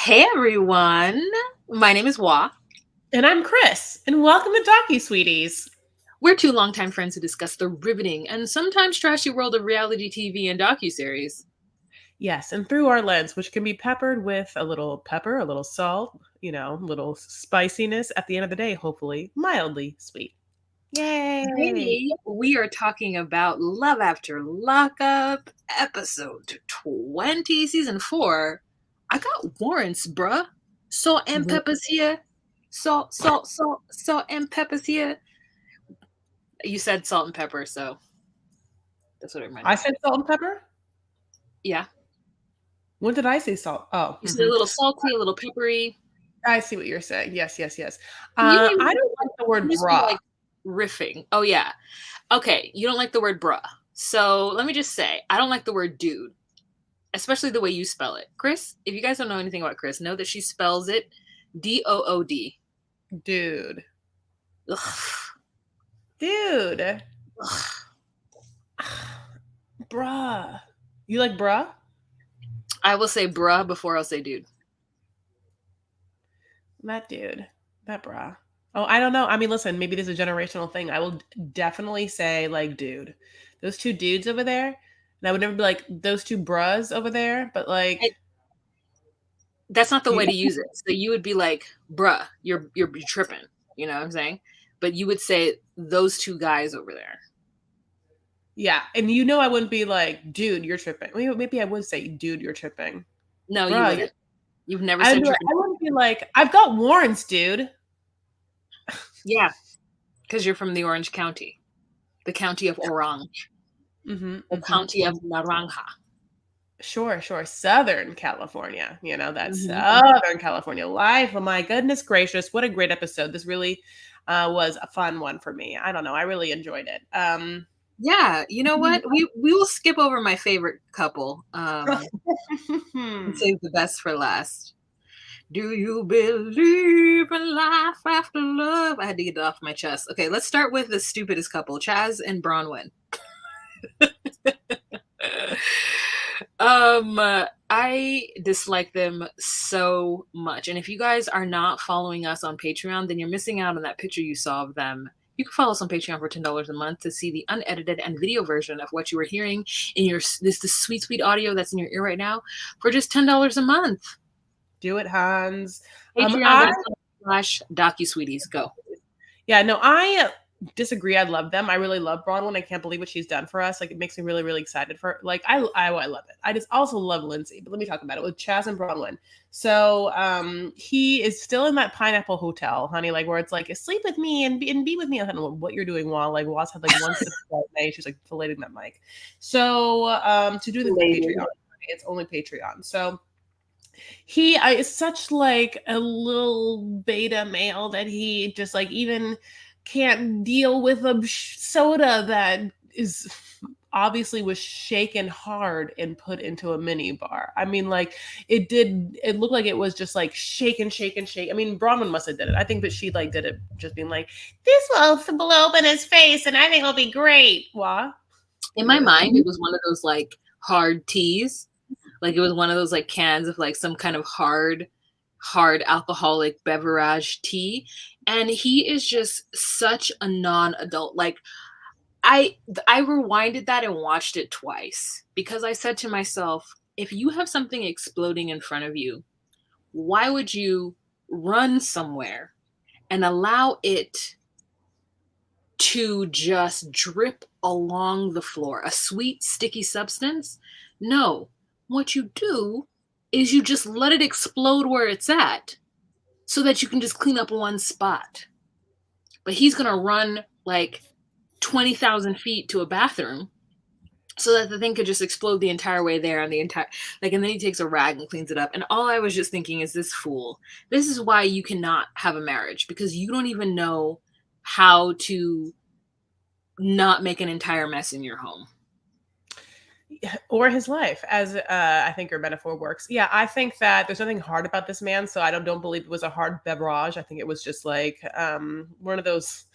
Hey everyone, my name is Wa. And I'm Chris, and welcome to Docu Sweeties. We're two longtime friends who discuss the riveting and sometimes trashy world of reality TV and docuseries. Yes, and through our lens, which can be peppered with a little pepper, a little salt, a little spiciness. At the end of the day, hopefully mildly sweet. Yay! Today, we are talking about Love After Lockup, episode 20, season 4. I got warrants, bruh. Salt and peppers here. Salt and peppers here. You said salt and pepper, so that's what it reminded I me of. said salt and pepper? Yeah. When did I say salt? Oh, You said a little salty, a little peppery. I see what you're saying. Yes. You don't I even don't like the word just be bra. like riffing. Oh yeah. Okay, you don't like the word bruh. So let me just say, I don't like the word dude, especially the way you spell it. Chris, if you guys don't know anything about Chris, know that she spells it Dood. Dude. Ugh. Dude. Ugh. Bruh. You like bruh? I will say bruh before I'll say dude. That dude. That bruh. Oh, I don't know. I mean, listen, maybe this is a generational thing. I will definitely say, like, dude. Those two dudes over there. And I would never be like, those two bruhs over there. But, like, And that's not the way you, to use it. So you would be like, bruh, you're tripping. You know what I'm saying? But you would say those two guys over there. yeah. And I wouldn't be like, dude, you're tripping. Maybe I would say, dude, you're tripping. No, you Bruh, wouldn't. You've never I'd said be like, tripping. I wouldn't be like, I've got warrants, dude. Yeah, because you're from the Orange County, the county of Orange, the county of Naranja. Sure. Southern California, that Mm-hmm. Southern California life. Oh my goodness gracious. What a great episode. This really was a fun one for me. I don't know. I really enjoyed it. Yeah, you know what? We will skip over my favorite couple, and save the best for last. Do you believe in life after love? I had to get it off my chest. Okay, let's start with the stupidest couple, Chaz and Bronwyn. I dislike them so much. And if you guys are not following us on Patreon, then you're missing out on that picture you saw of them. You can follow us on Patreon for $10 a month to see the unedited and video version of what you were hearing in this sweet audio that's in your ear right now for just $10 a month. Do it, Hans. I Patreon.com/DocuSweeties. Go. Yeah, no, I disagree. I love them. I really love Bronwyn. I can't believe what she's done for us. Like, it makes me really, really excited for her. Like, I love it. I just also love Lindsay. But let me talk about it with Chaz and Bronwyn. So, he is still in that Pineapple Hotel, honey. Like, where it's like, sleep with me and be with me. I don't know what you're doing while like Waz had like one sip of night. She's like filleting that mic. So, to do the Patreon, it's only Patreon. So he is such like a little beta male that he just like even can't deal with a soda that is obviously was shaken hard and put into a mini bar. I mean, like it looked like it was just like shaken. I mean, Bronwyn must have did it. I think that she like did it just being like, this will blow up in his face and I think it'll be great. What? In my mind, it was one of those like hard teas. Like it was one of those like cans of like some kind of hard alcoholic beverage tea. And he is just such a non-adult. Like I rewinded that and watched it twice because I said to myself, if you have something exploding in front of you, why would you run somewhere and allow it to just drip along the floor, a sweet, sticky substance? No. What you do is you just let it explode where it's at so that you can just clean up one spot. But he's going to run like 20,000 feet to a bathroom so that the thing could just explode the entire way there and and then he takes a rag and cleans it up. And all I was just thinking is, this fool. This is why you cannot have a marriage, because you don't even know how to not make an entire mess in your home. Or his life, as I think your metaphor works. Yeah, I think that there's nothing hard about this man, so I don't believe it was a hard beverage. I think it was just like one of those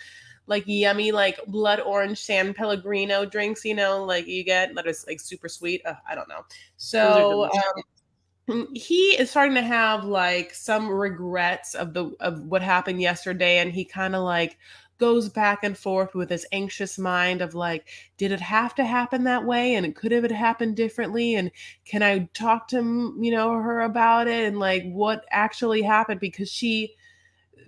like yummy like blood orange San Pellegrino drinks, like you get that is like super sweet. I don't know. So He is starting to have like some regrets of what happened yesterday, and he kind of like goes back and forth with his anxious mind of like, did it have to happen that way, and could have it happened differently, and can I talk to her about it, and like what actually happened, because she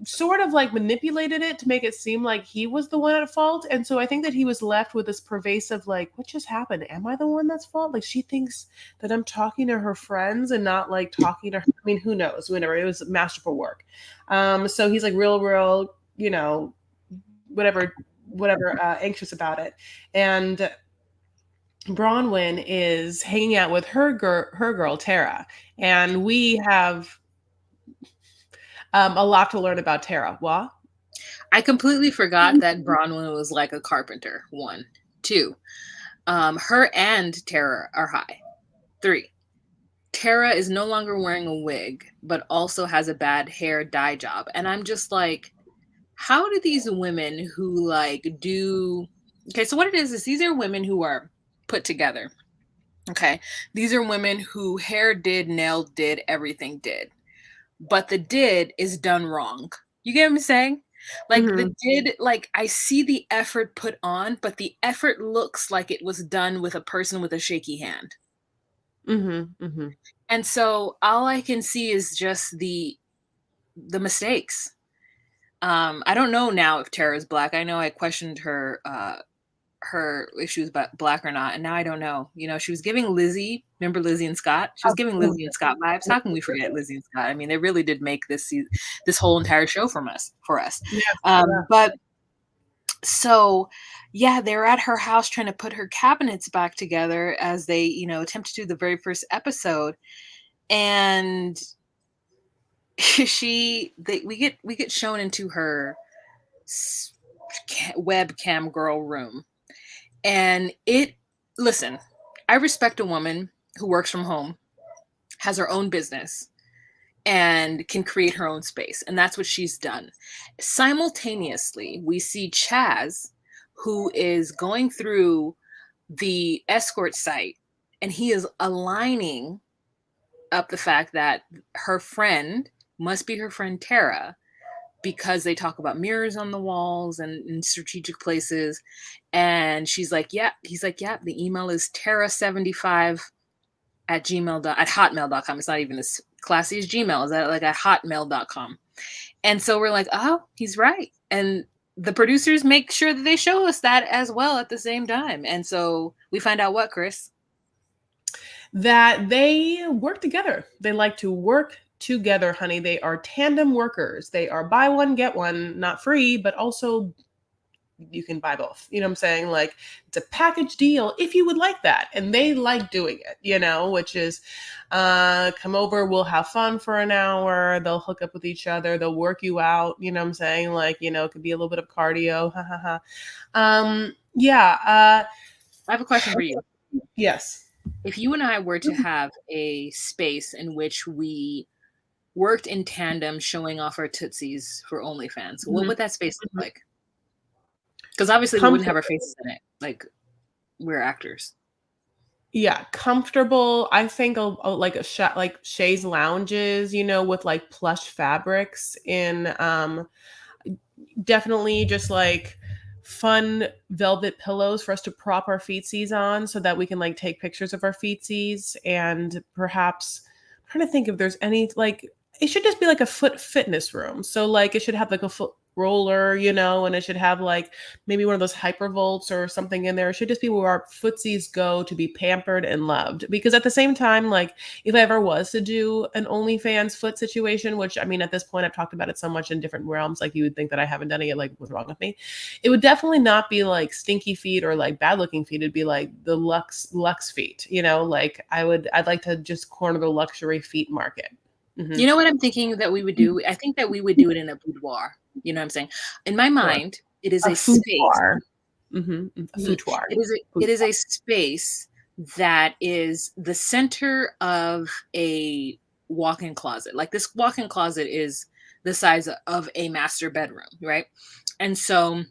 sort of like manipulated it to make it seem like he was the one at fault. And so I think that he was left with this pervasive, like, what just happened? Am I the one that's fault? Like, she thinks that I'm talking to her friends and not like talking to her. I mean, who knows? Whenever it was masterful work. So he's like real, whatever, anxious about it. And Bronwyn is hanging out with her girl Tara, and we have a lot to learn about Tara. What? I completely forgot that Bronwyn was like a carpenter. 1, 2. Her and Tara are high. 3. Tara is no longer wearing a wig, but also has a bad hair dye job. And I'm just like, how do these women who like do okay, so what it is these are women who are put together. Okay. These are women who hair did, nail did, everything did. But the did is done wrong. You get what I'm saying? Like the did, like I see the effort put on, but the effort looks like it was done with a person with a shaky hand. And so all I can see is just the mistakes. I don't know now if Tara's black. I know I questioned her if she was black or not, and now I don't know. She was giving Lizzie. Remember Lizzie and Scott? She was giving Lizzie and Scott vibes. How can we forget Lizzie and Scott? I mean, they really did make this whole entire show for us. Yeah. But so, yeah, they're at her house trying to put her cabinets back together as they, attempt to do the very first episode, and we get shown into her webcam girl room. And listen, I respect a woman who works from home, has her own business, and can create her own space. And that's what she's done. Simultaneously, we see Chaz, who is going through the escort site, and he is aligning up the fact that her friend must be her friend Tara, because they talk about mirrors on the walls and in strategic places. And she's like, yeah, he's like, yeah, the email is Tara75 at hotmail.com. It's not even as classy as Gmail. Is that like at hotmail.com? And so we're like, oh, he's right. And the producers make sure that they show us that as well at the same time. And so we find out what, Chris? That they work together. They like to work together, honey. They are tandem workers. They are buy one, get one, not free, but also you can buy both. You know what I'm saying? Like, it's a package deal if you would like that. And they like doing it, which is come over, we'll have fun for an hour. They'll hook up with each other. They'll work you out. You know what I'm saying? Like, it could be a little bit of cardio. Yeah. I have a question for you. Yes. If you and I were to have a space in which we worked in tandem showing off our tootsies for OnlyFans, what would that space look like? Because obviously we wouldn't have our faces in it. Like, we're actors. Yeah, comfortable. I think like like chaise lounges, with like plush fabrics in definitely just like fun velvet pillows for us to prop our feetsies on so that we can like take pictures of our feetsies. And perhaps I'm trying to think if there's any, like, it should just be like a foot fitness room. So like it should have like a foot roller, and it should have like maybe one of those hypervolts or something in there. It should just be where our footsies go to be pampered and loved. Because at the same time, like if I ever was to do an OnlyFans foot situation, which I mean, at this point I've talked about it so much in different realms, like you would think that I haven't done it yet, like what's wrong with me? It would definitely not be like stinky feet or like bad looking feet. It'd be like the luxe feet, like I'd like to just corner the luxury feet market. You know what I'm thinking that we would do? I think that we would do it in a boudoir. You know what I'm saying? In my mind, it is a space. Foutoir. It is a space that is the center of a walk-in closet. Like, this walk-in closet is the size of a master bedroom, right? And so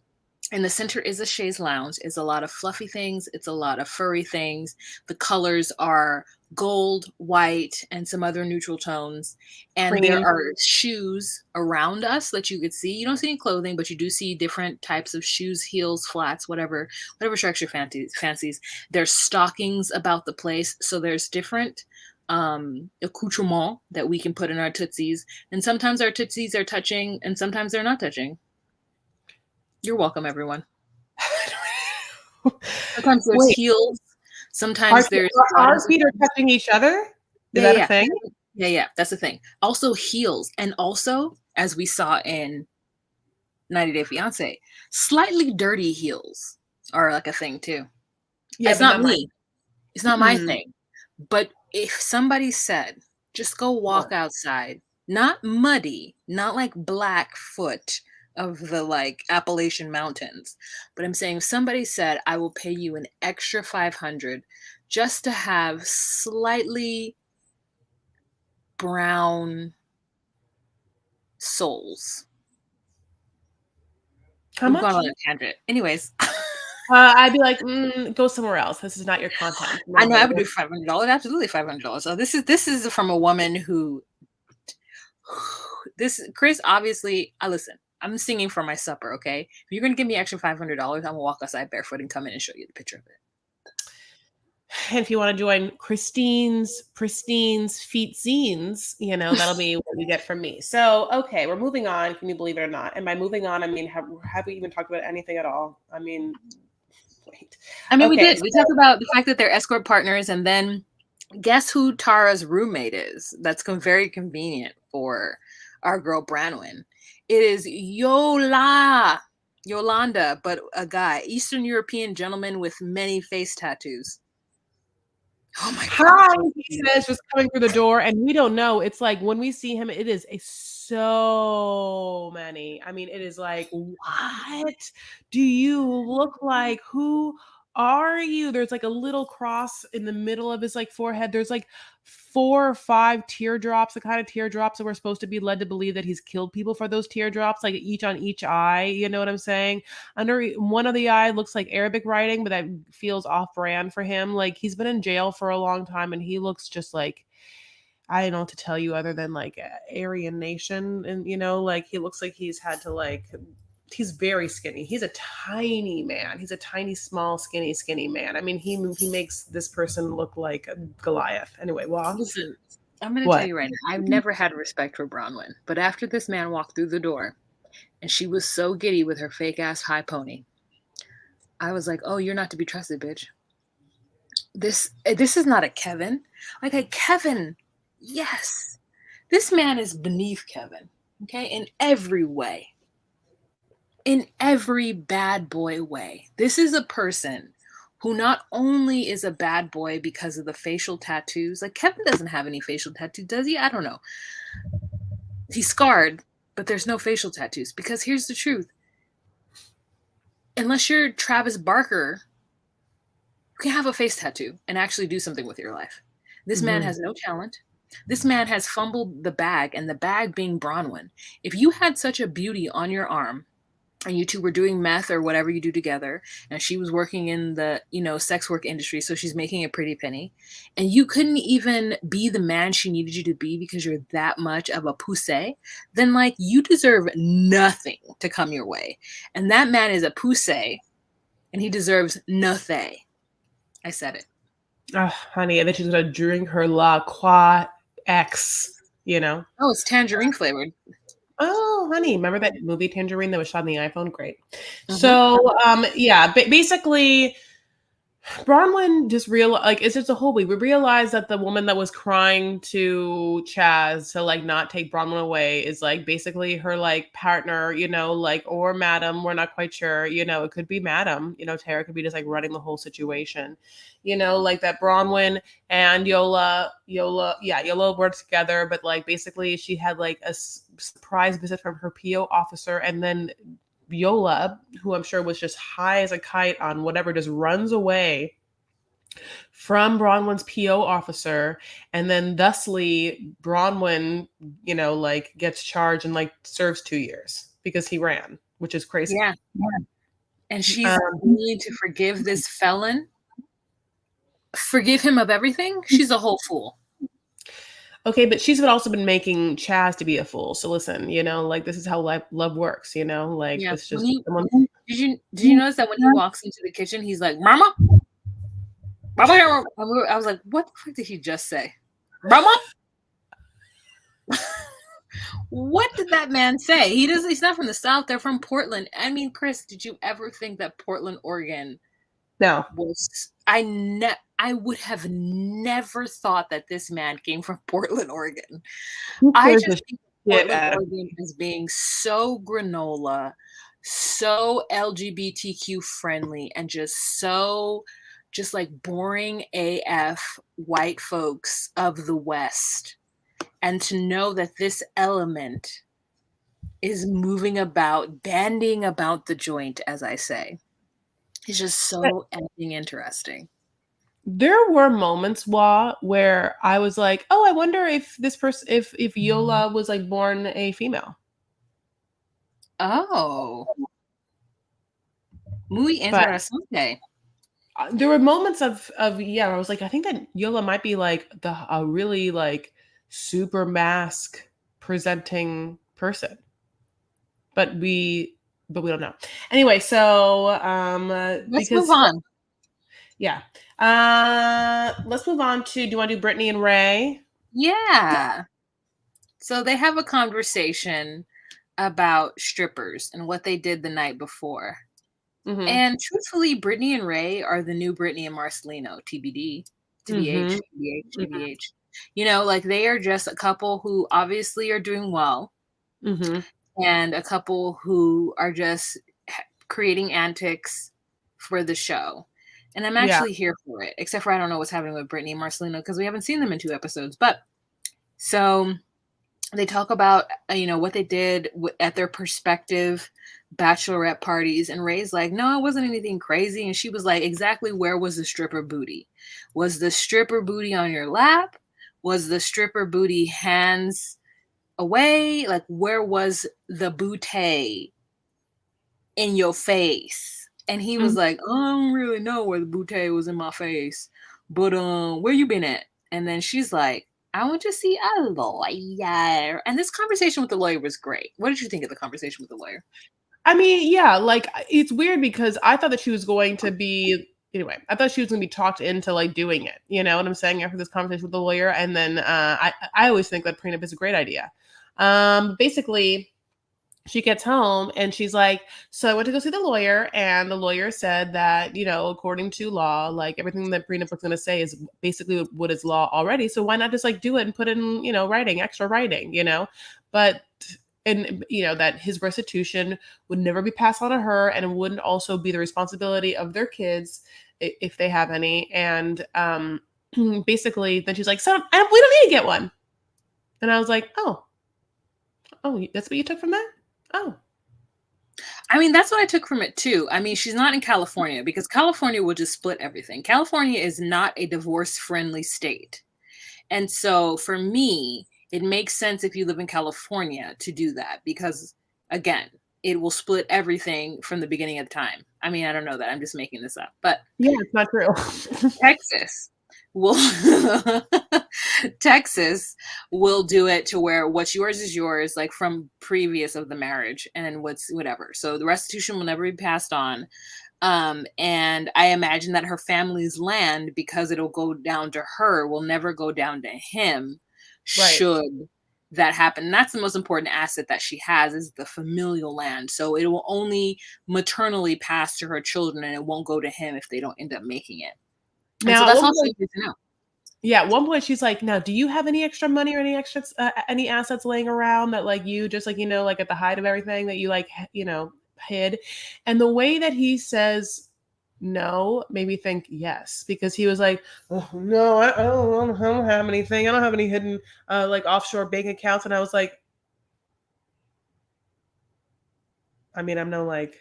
in the center is a chaise lounge. It's a lot of fluffy things. It's a lot of furry things. The colors are gold, white, and some other neutral tones. And there Cream. are shoes around us that you could see. You don't see any clothing, but you do see different types of shoes, heels, flats, whatever structure fancies. There's stockings about the place. So there's different accoutrement that we can put in our tootsies. And sometimes our tootsies are touching and sometimes they're not touching. You're welcome, everyone. Sometimes there's Wait, heels. Sometimes there's our feet are touching each other? Is that a thing? Yeah, that's the thing. Also heels, and also, as we saw in 90 Day Fiance, slightly dirty heels are like a thing too. Yeah, It's but not not mine. me. It's not my thing. But if somebody said, just go walk outside, not muddy, not like Blackfoot of the like Appalachian Mountains, but I'm saying if somebody said, I will pay you an extra 500 just to have slightly brown soles. How We've much? gone on a tangent. Anyways, I'd be like, go somewhere else. This is not your content. I know I would do $500. Absolutely $500. So this is from a woman who this Chris obviously. I listen. I'm singing for my supper. Okay, if you're gonna give me extra $500, I'm gonna walk outside barefoot and come in and show you the picture of it. And if you want to join Pristine's feet zines, that'll be what you get from me. So, okay, we're moving on. Can you believe it or not? And by moving on, I mean, have we even talked about anything at all? I mean, wait. I mean, okay, we did. We talked about the fact that they're escort partners, and then guess who Tara's roommate is? That's very convenient for our girl Branwyn. It is Yolanda, but a guy, Eastern European gentleman with many face tattoos. Oh my Hi, god! he says, just coming through the door, and we don't know. It's like when we see him, it is so many. I mean, it is like, what do you look like? Who are you? There's like a little cross in the middle of his like forehead. There's like 4 or 5 teardrops, the kind of teardrops that we're supposed to be led to believe that he's killed people for those teardrops, like each on each eye. You know what I'm saying? Under one of the eye looks like Arabic writing, but that feels off brand for him. Like he's been in jail for a long time and he looks just like, I don't know what to tell you other than like Aryan Nation. And, like he looks like he's had to like, he's very skinny. He's a tiny man. He's a tiny, small, skinny man. I mean, he makes this person look like a Goliath. Anyway, well, listen, I'm going to tell you right now, I've never had respect for Bronwyn, but after this man walked through the door and she was so giddy with her fake ass high pony, I was like, oh, you're not to be trusted, bitch. This is not a Kevin. Like a Kevin, yes. This man is beneath Kevin, okay, in every way. In every bad boy way. This is a person who not only is a bad boy because of the facial tattoos, like Kevin doesn't have any facial tattoos, does he? I don't know. He's scarred, but there's no facial tattoos because here's the truth. Unless you're Travis Barker, you can have a face tattoo and actually do something with your life. This man has no talent. This man has fumbled the bag, and the bag being Bronwyn. If you had such a beauty on your arm, and you two were doing meth or whatever you do together, and she was working in the, sex work industry, so she's making a pretty penny, and you couldn't even be the man she needed you to be because you're that much of a poussé, then, like, you deserve nothing to come your way. And that man is a poussé, and he deserves nothing. I said it. Oh, honey, and then she's going to drink her La Croix X, Oh, it's tangerine flavored. Oh, honey, remember that movie Tangerine that was shot on the iPhone? Great. Mm-hmm. So, yeah, basically, Bronwyn just realized, like, it's just a whole week. We realized that the woman that was crying to Chaz to, like, not take Bronwyn away is, like, basically her, like, partner, like, or madam. We're not quite sure. It could be madam. Tara could be just, like, running the whole situation. Like that Bronwyn and Yola worked together, but, like, basically she had, like, a surprise visit from her PO officer, and then Yola, who I'm sure was just high as a kite on whatever, just runs away from Bronwyn's PO officer, and then thusly Bronwyn, like, gets charged and, like, serves 2 years because he ran, which is crazy. Yeah. And she's willing to forgive this felon. Forgive him of everything? She's a whole fool. Okay, but she's also been making Chaz to be a fool. So listen, like this is how love works. Like Yeah. this When just he someone. did you notice that when he walks into the kitchen, he's like, Mama? Mama? I was like, what the fuck did he just say? Mama? What did that man say? He's not from the South, they're from Portland. I mean, Chris, did you ever think that Portland, Oregon No, was I would have never thought that this man came from Portland, Oregon. who I cares the just think shit Portland, out of. Oregon as being so granola, so LGBTQ friendly, and just like boring AF white folks of the West. And to know that this element is moving about, bandying about the joint, as I say, is just so effing interesting. There were moments, where I was like, "Oh, I wonder if this person, if Yola was like born a female." Oh, muy But interesante. there were moments of yeah, I was like, I think that Yola might be like a really like super mask presenting person, but we don't know. Anyway, so Let's move because on. yeah, let's move on to. Do you want to do Brittany and Ray? Yeah. So they have a conversation about strippers and what they did the night before. Mm-hmm. And truthfully, Brittany and Ray are the new Brittany and Marcelino, TBD, Mm-hmm. TBH, TBH, TBH. Like they are just a couple who obviously are doing well Mm-hmm. and a couple who are just creating antics for the show. And I'm Yeah. actually here for it, except for I don't know what's happening with Brittany and Marcelino because we haven't seen them in 2 episodes. But so they talk about what they did at their perspective bachelorette parties, and Ray's like, no, it wasn't anything crazy, and she was like, exactly where was the stripper booty? Was the stripper booty on your lap? Was the stripper booty hands away? Like, where was the booty in your face? And he was Mhm. like, I don't really know where the booty was in my face, but where you been at? And then she's like, I want to see a lawyer. And this conversation with the lawyer was great. What did you think of the conversation with the lawyer? I mean, yeah, like it's weird because I thought that she was going to be anyway. I thought she was going to be talked into like doing it. You know what I'm saying? After this conversation with the lawyer, and then I always think that prenup is a great idea. Basically, she gets home and she's like, so I went to go see the lawyer, and the lawyer said that, according to law, like everything that prenup was going to say is basically what is law already. So why not just like do it and put in, writing, extra writing, But and that his restitution would never be passed on to her, and it wouldn't also be the responsibility of their kids if they have any. And basically, then she's like, so we don't need to get one. And I was like, oh, that's what you took from that? Oh. I mean, that's what I took from it too. I mean, she's not in California because California will just split everything. California is not a divorce friendly state. And so for me, it makes sense if you live in California to do that because, again, it will split everything from the beginning of time. I mean, I don't know that. I'm just making this up. But Yeah, it's not true. Texas will Texas will do it to where what's yours is yours, like from previous of the marriage, and what's whatever. So the restitution will never be passed on. And I imagine that her family's land, because it'll go down to her, will never go down to him, Right. should that happen. And that's the most important asset that she has, is the familial land. So it will only maternally pass to her children, and it won't go to him if they don't end up making it. And so Now, at that's one also point, good to know. yeah, at one point she's like, "Now, do you have any extra money or any assets laying around that like you just like like at the height of everything that you like hid?" And the way that he says no made me think yes, because he was like, "Oh no, I don't have anything. I don't have any hidden like offshore bank accounts." And I was like, I mean, I'm no like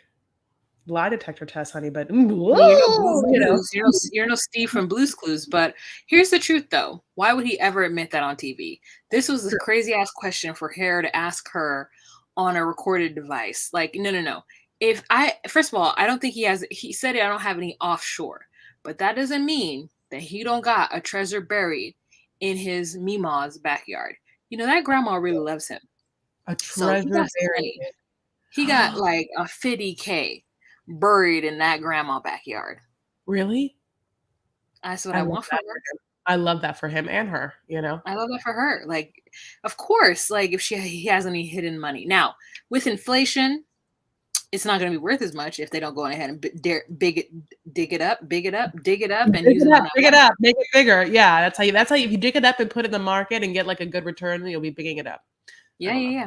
lie detector test, honey, but Well, you're no whoa, Blue's Clues. You're no Steve from Blue's Clues. But here's the truth, though. Why would he ever admit that on TV? This was a True. crazy ass question for Hare to ask her on a recorded device. Like, no, no, no. If I First of all, I don't think he has. He said I don't have any offshore, but that doesn't mean that he don't got a treasure buried in his Mima's backyard. You know, that grandma really loves him. A So he treasure got some buried. money. He got like a 50K buried in that grandma backyard. Really? That's what I I love want for that her. for him. I love that for him and her, you know? I love that for her. Like, of course, like if he has any hidden money. Now, with inflation, it's not going to be worth as much if they don't go ahead and dig it up, dig it up, and use it on that Dig it money. up, make it bigger. Yeah, that's how you, if you dig it up and put it in the market and get like a good return, then you'll be bigging it up. I Yeah, don't yeah, know. yeah.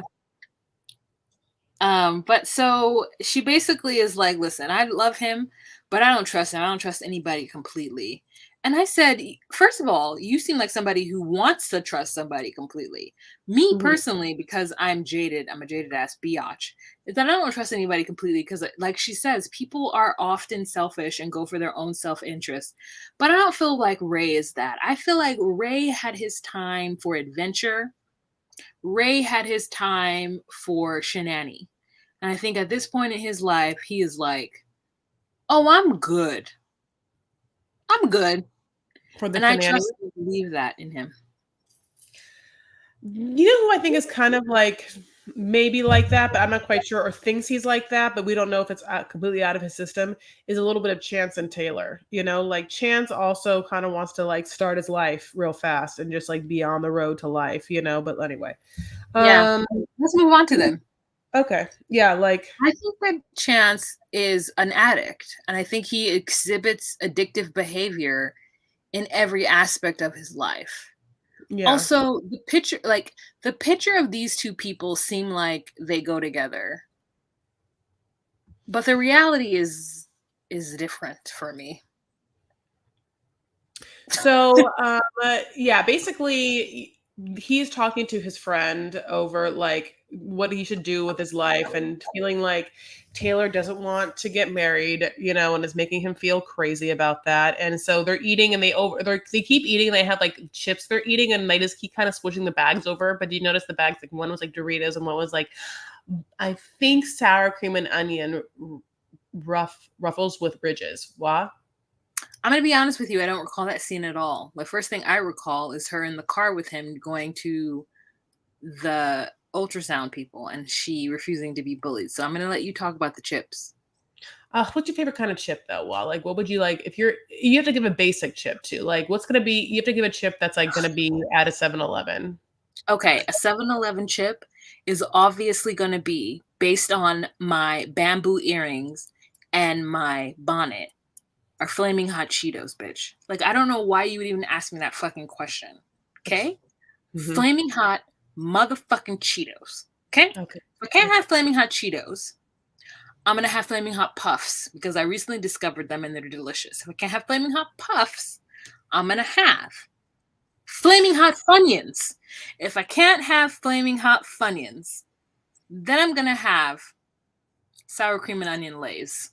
But so she basically is like, listen, I love him, but I don't trust him. I don't trust anybody completely. And I said, first of all, you seem like somebody who wants to trust somebody completely. Me Mhm. personally, because I'm jaded, I'm a jaded ass biatch, is that I don't trust anybody completely because, like she says, people are often selfish and go for their own self interest. But I don't feel like Ray is that. I feel like Ray had his time for adventure. Ray had his time for shenani. And I think at this point in his life, he is like, oh, I'm good. I'm good. For the And I shenanigans. trust and believe that in him. You know who I think is kind of like maybe like that, but I'm not quite sure, or thinks he's like that, but we don't know if it's completely out of his system, is a little bit of Chance and Taylor. You know, like Chance also kind of wants to like start his life real fast and just like be on the road to life, you know, but anyway. Yeah. Um, Let's move on to them. okay. Yeah, like I think that Chance is an addict, and I think he exhibits addictive behavior in every aspect of his life. yeah. Also, the picture of these two people seem like they go together, but the reality is different for me. So, yeah, basically, he's talking to his friend over like what he should do with his life and feeling like Taylor doesn't want to get married, you know, and is making him feel crazy about that. And so they're eating and they keep eating. And they have like chips they're eating and they just keep kind of switching the bags over. But do you notice the bags? Like one was like Doritos and one was like, I think sour cream and onion ruffles with ridges. What? I'm gonna be honest with you, I don't recall that scene at all. The first thing I recall is her in the car with him going to the ultrasound people and she refusing to be bullied. So I'm gonna let you talk about the chips. What's your favorite kind of chip though? Well, like what would you like if you have to give a basic chip too? Like what's gonna be you have to give a chip that's like gonna be at a 7-Eleven. Okay, a 7-Eleven chip is obviously gonna be based on my bamboo earrings and my bonnet are flaming hot Cheetos, bitch. Like I don't know why you would even ask me that fucking question. Okay? Mm-hmm. Flaming hot motherfucking Cheetos. Okay? Okay. If I can't have flaming hot Cheetos, I'm gonna have flaming hot puffs because I recently discovered them and they're delicious. If I can't have flaming hot puffs, I'm gonna have flaming hot Funyuns. If I can't have flaming hot Funyuns, then I'm gonna have sour cream and onion lays.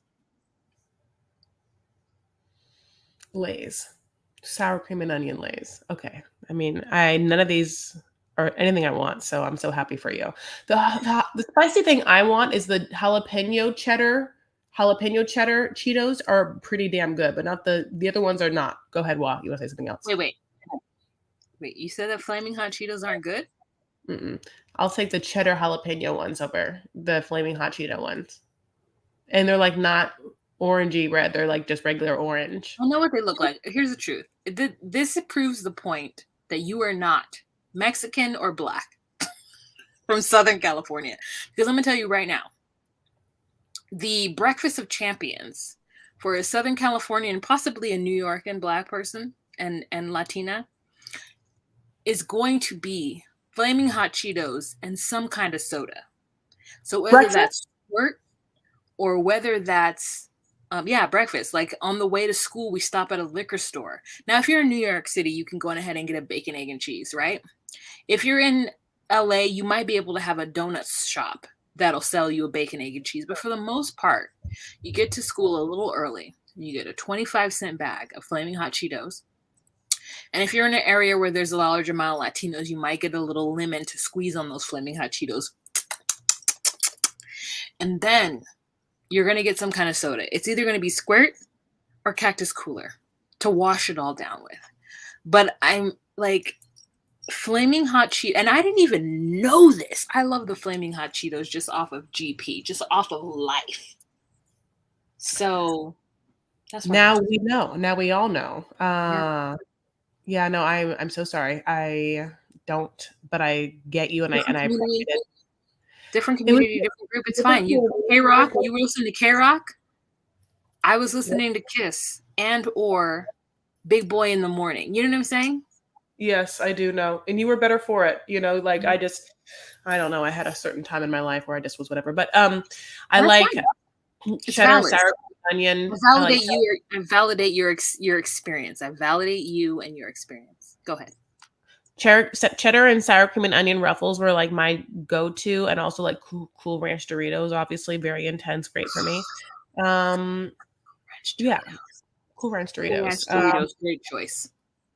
Lays. Sour cream and onion lays. Okay. I mean, I none of these are anything I want, so I'm so happy for you. The spicy thing I want is the jalapeno cheddar. Jalapeno cheddar Cheetos are pretty damn good, but not the other ones are not. Go ahead, Wa. You want to say something else? Wait. You said that flaming hot Cheetos aren't good? Mm-mm. I'll take the cheddar jalapeno ones over the flaming hot Cheeto ones. And they're like not orangey red. They're like just regular orange. I know what they look like. Here's the truth. This proves the point that you are not Mexican or black from Southern California. Because I'm gonna tell you right now, the Breakfast of Champions for a Southern Californian, possibly a New York and black person and Latina, is going to be flaming hot Cheetos and some kind of soda. So whether Breakfast? that's squirt or whether that's yeah, breakfast. Like on the way to school, we stop at a liquor store. Now, if you're in New York City, you can go ahead and get a bacon, egg, and cheese, right? If you're in LA, you might be able to have a donuts shop that'll sell you a bacon, egg, and cheese. But for the most part, you get to school a little early. You get a 25-cent bag of flaming hot Cheetos. And if you're in an area where there's a large amount of Latinos, you might get a little lemon to squeeze on those flaming hot Cheetos. And then you're going to get some kind of soda. It's either going to be Squirt or Cactus Cooler. to wash it all down with. But I'm like flaming hot Cheetos, and I didn't even know this. I love the flaming hot Cheetos just off of GP, just off of life. So that's where I'm Now at. we know. Now we all know. Yeah. Yeah, no, I'm so sorry. I don't, but I get you, and I Different appreciate community, it. different It was community, different group. It's different fine. You community. K Very Rock, cool. you were listening to K Rock. I was Yep. listening to Kiss and or Big Boy in the Morning. You know what I'm saying? Yes, I do know. And you were better for it. Like Yeah. I don't know, I had a certain time in my life where I just was whatever. But I That's like fine. It's cheddar, valid. sour cream, onion. I like I validate your experience. I validate you and your experience. Go ahead. cheddar and sour cream and onion ruffles were like my go-to, and also like cool ranch Doritos, obviously very intense, great for me. Ranch Yeah, Doritos. cool ranch Cool Ranch Doritos. Doritos, great choice.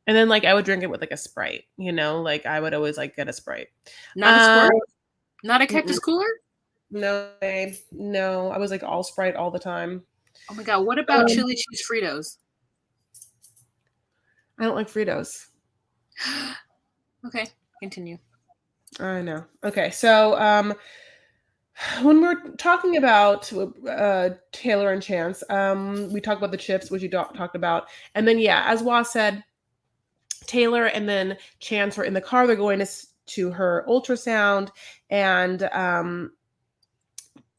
And then like I would drink it with like a Sprite, like I would always like get a Sprite. Not a Uh, squirt? Not a mm-mm. cactus cooler? No, babe. No, I was like all Sprite all the time. Oh my god, what about Um, chili cheese Fritos? I don't like Fritos. Okay, continue. I know. Okay, so when we're talking about Taylor and Chance, we talked about the chips, which you talked about, and then yeah, as Waz said, Taylor and then Chance are in the car. They're going to her ultrasound, and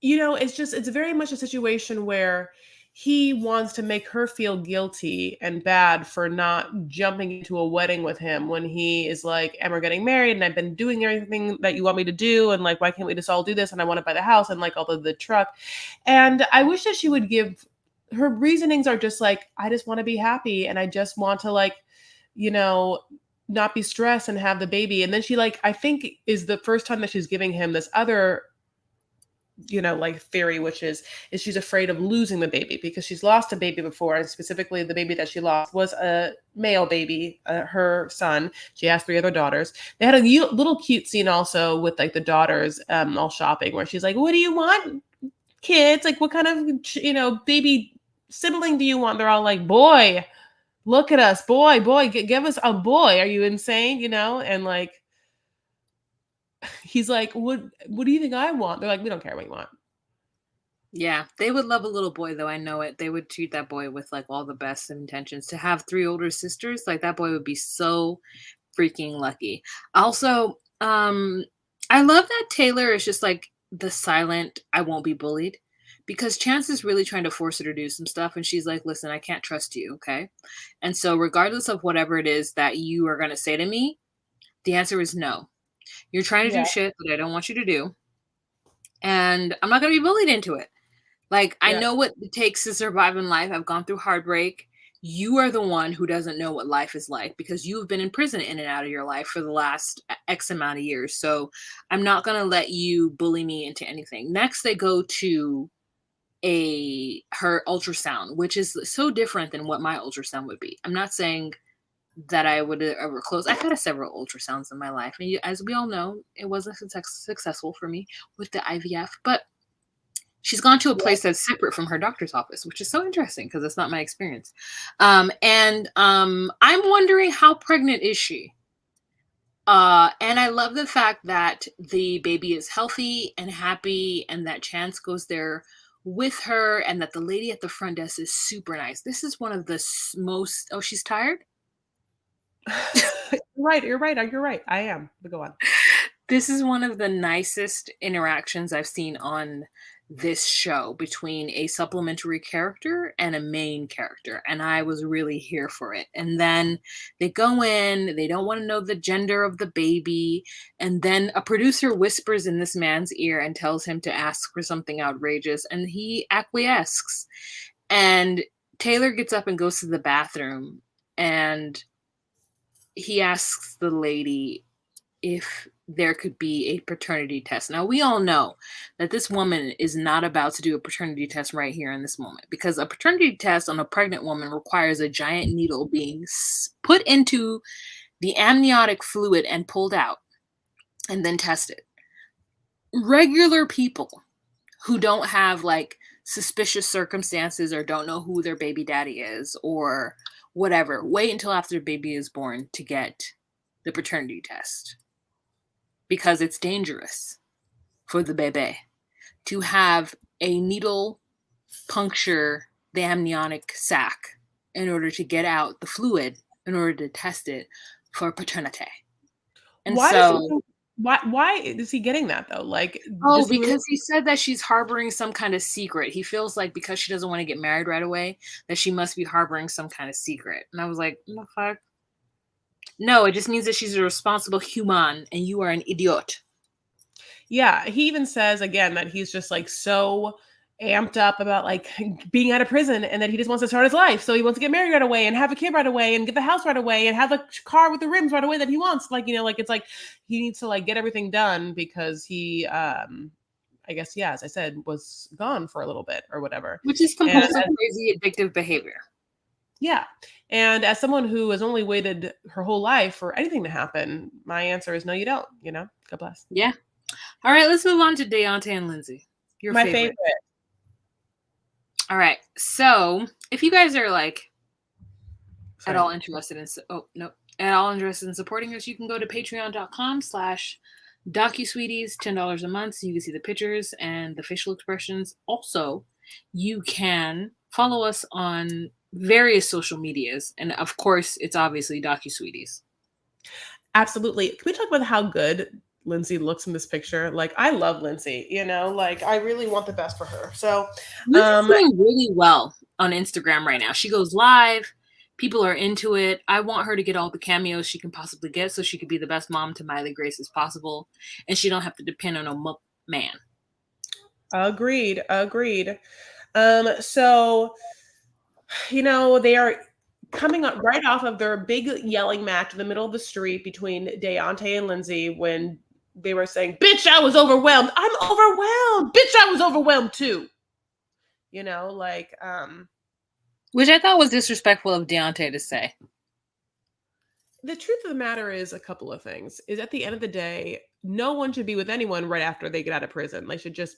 it's very much a situation where he wants to make her feel guilty and bad for not jumping into a wedding with him when he is like, and we're getting married and I've been doing everything that you want me to do. And like, why can't we just all do this? And I want to buy the house and like all the truck. And I wish that she would give her reasonings are just like, I just want to be happy. And I just want to like, not be stressed and have the baby. And then she like, I think is the first time that she's giving him this other like theory, which is she's afraid of losing the baby because she's lost a baby before, and specifically the baby that she lost was a male baby, her son. She has 3 other daughters. They had a little cute scene also with like the daughters all shopping, where she's like, what do you want, kids? Like, what kind of baby sibling do you want? They're all like, boy, look at us, boy, give us a boy. Are you insane? And like he's like, what do you think I want? They're like, we don't care what you want. Yeah, they would love a little boy though, I know it. They would treat that boy with like all the best of intentions. To have 3 older sisters, like that boy would be so freaking lucky. Also, I love that Taylor is just like the silent, I won't be bullied. Because Chance is really trying to force her to do some stuff, and she's like, listen, I can't trust you, okay? And so, regardless of whatever it is that you are going to say to me, the answer is no. You're trying to Yeah. do shit that I don't want you to do, and I'm not going to be bullied into it. Like, I Yeah. know what it takes to survive in life. I've gone through heartbreak. You are the one who doesn't know what life is like because you've been in prison in and out of your life for the last X amount of years. So I'm not going to let you bully me into anything. Next, they go to her ultrasound, which is so different than what my ultrasound would be. I'm not saying that I would ever close. I've had several ultrasounds in my life, and as we all know, it wasn't successful for me with the IVF. But she's gone to a place that's separate from her doctor's office, which is so interesting because it's not my experience. I'm wondering, how pregnant is she? And I love the fact that the baby is healthy and happy, and that Chance goes there with her, and that the lady at the front desk is super nice. This is one of the most. Oh, she's tired? You're right. I am. But go on. This is one of the nicest interactions I've seen on this show between a supplementary character and a main character, and I was really here for it. And then they go in, they don't want to know the gender of the baby, and then a producer whispers in this man's ear and tells him to ask for something outrageous, and he acquiesces. And Taylor gets up and goes to the bathroom, and he asks the lady if there could be a paternity test. Now, we all know that this woman is not about to do a paternity test right here in this moment, because a paternity test on a pregnant woman requires a giant needle being put into the amniotic fluid and pulled out and then tested. Regular people who don't have like suspicious circumstances or don't know who their baby daddy is or whatever. Wait until after the baby is born to get the paternity test because it's dangerous for the baby to have a needle puncture the amniotic sac in order to get out the fluid in order to test it for paternity. And Why does he so, why is he getting that though? Like, oh, does he really because he said that she's harboring some kind of secret. He feels like because she doesn't want to get married right away, that she must be harboring some kind of secret. And I was like, what the fuck? No, it just means that she's a responsible human and you are an idiot. Yeah, he even says again that he's just like so amped up about like being out of prison and that he just wants to start his life. So he wants to get married right away and have a kid right away and get the house right away and have a car with the rims right away that he wants. Like, like it's like he needs to like get everything done because he I guess, yeah, as I said, was gone for a little bit or whatever. Which is And compulsive, crazy, addictive behavior. yeah. And as someone who has only waited her whole life for anything to happen, my answer is no, you don't, God bless. Yeah. All right, let's move on to Deontay and Lindsay. Your My favorite. favorite. All right. So if you guys are like Sorry. at all interested in supporting us, you can go to patreon.com/DocuSweeties, $10 a month, so you can see the pictures and the facial expressions. Also, you can follow us on various social medias, and of course, it's obviously DocuSweeties. Absolutely. Can we talk about how good Lindsay looks in this picture? Like, I love Lindsay, like I really want the best for her. So, Lindsay's doing really well on Instagram right now. She goes live. People are into it. I want her to get all the cameos she can possibly get so she could be the best mom to Miley Grace as possible. And she don't have to depend on a man. agreed. So, they are coming up right off of their big yelling match in the middle of the street between Deontay and Lindsay when they were saying, "Bitch, I was overwhelmed. I'm overwhelmed. Bitch, I was overwhelmed too." Which I thought was disrespectful of Deontay to say. The truth of the matter is a couple of things. Is at the end of the day, no one should be with anyone right after they get out of prison. They should just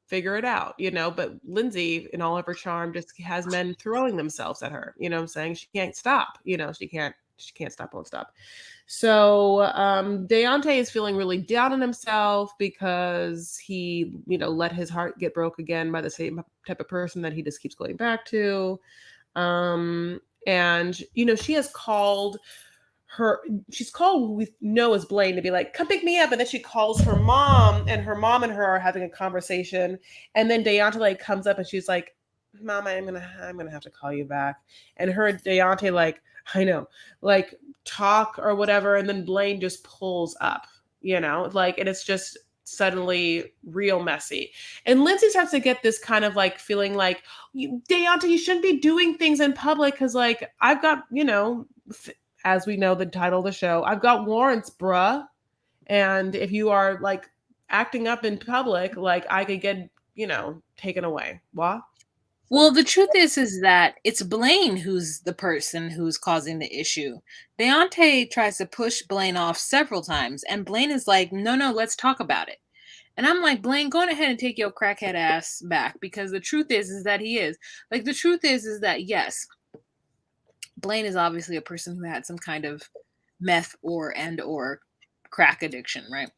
figure it out, But Lindsay, in all of her charm, just has men throwing themselves at her. You know what I'm saying? She can't stop. She can't stop, won't stop. So Deontay is feeling really down on himself because he, let his heart get broke again by the same type of person that he just keeps going back to. And she has called she's called with Noah's Blaine to be like, come pick me up. And then she calls her mom, and her mom and her are having a conversation. And then Deontay like comes up and she's like, Mom, I'm gonna have to call you back. And her and Deontay like, I know, like talk or whatever. And then Blaine just pulls up, and it's just suddenly real messy. And Lindsay starts to get this kind of like feeling like, Deontay, you shouldn't be doing things in public because like I've got, as we know, the title of the show, I've got warrants, bruh. And if you are like acting up in public, like I could get, taken away. What? Well, the truth is that it's Blaine who's the person who's causing the issue. Deontay tries to push Blaine off several times, and Blaine is like, no, let's talk about it. And I'm like, Blaine, go on ahead and take your crackhead ass back, because the truth is that he is. Like, the truth is that, yes, Blaine is obviously a person who had some kind of meth or crack addiction, right?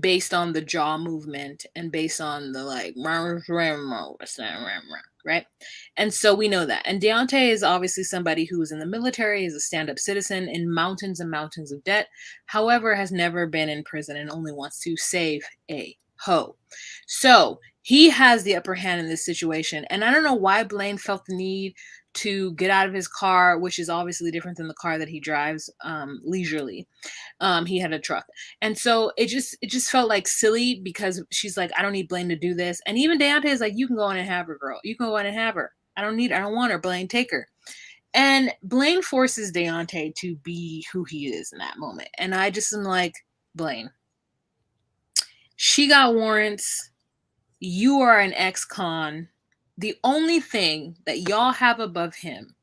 Based on the jaw movement and based on the like, right? And so we know that. And Deontay is obviously somebody who is in the military, is a stand-up citizen in mountains and mountains of debt, however, has never been in prison and only wants to save a hoe. So he has the upper hand in this situation. And I don't know why Blaine felt the need to get out of his car, which is obviously different than the car that he drives leisurely. He had a truck. And so it just felt like silly because she's like, I don't need Blaine to do this. And even Deontay is like, you can go on and have her, girl. You can go on and have her. I don't want her. Blaine, take her. And Blaine forces Deontay to be who he is in that moment. And I just am like, Blaine, she got warrants. You are an ex-con. The only thing that y'all have above him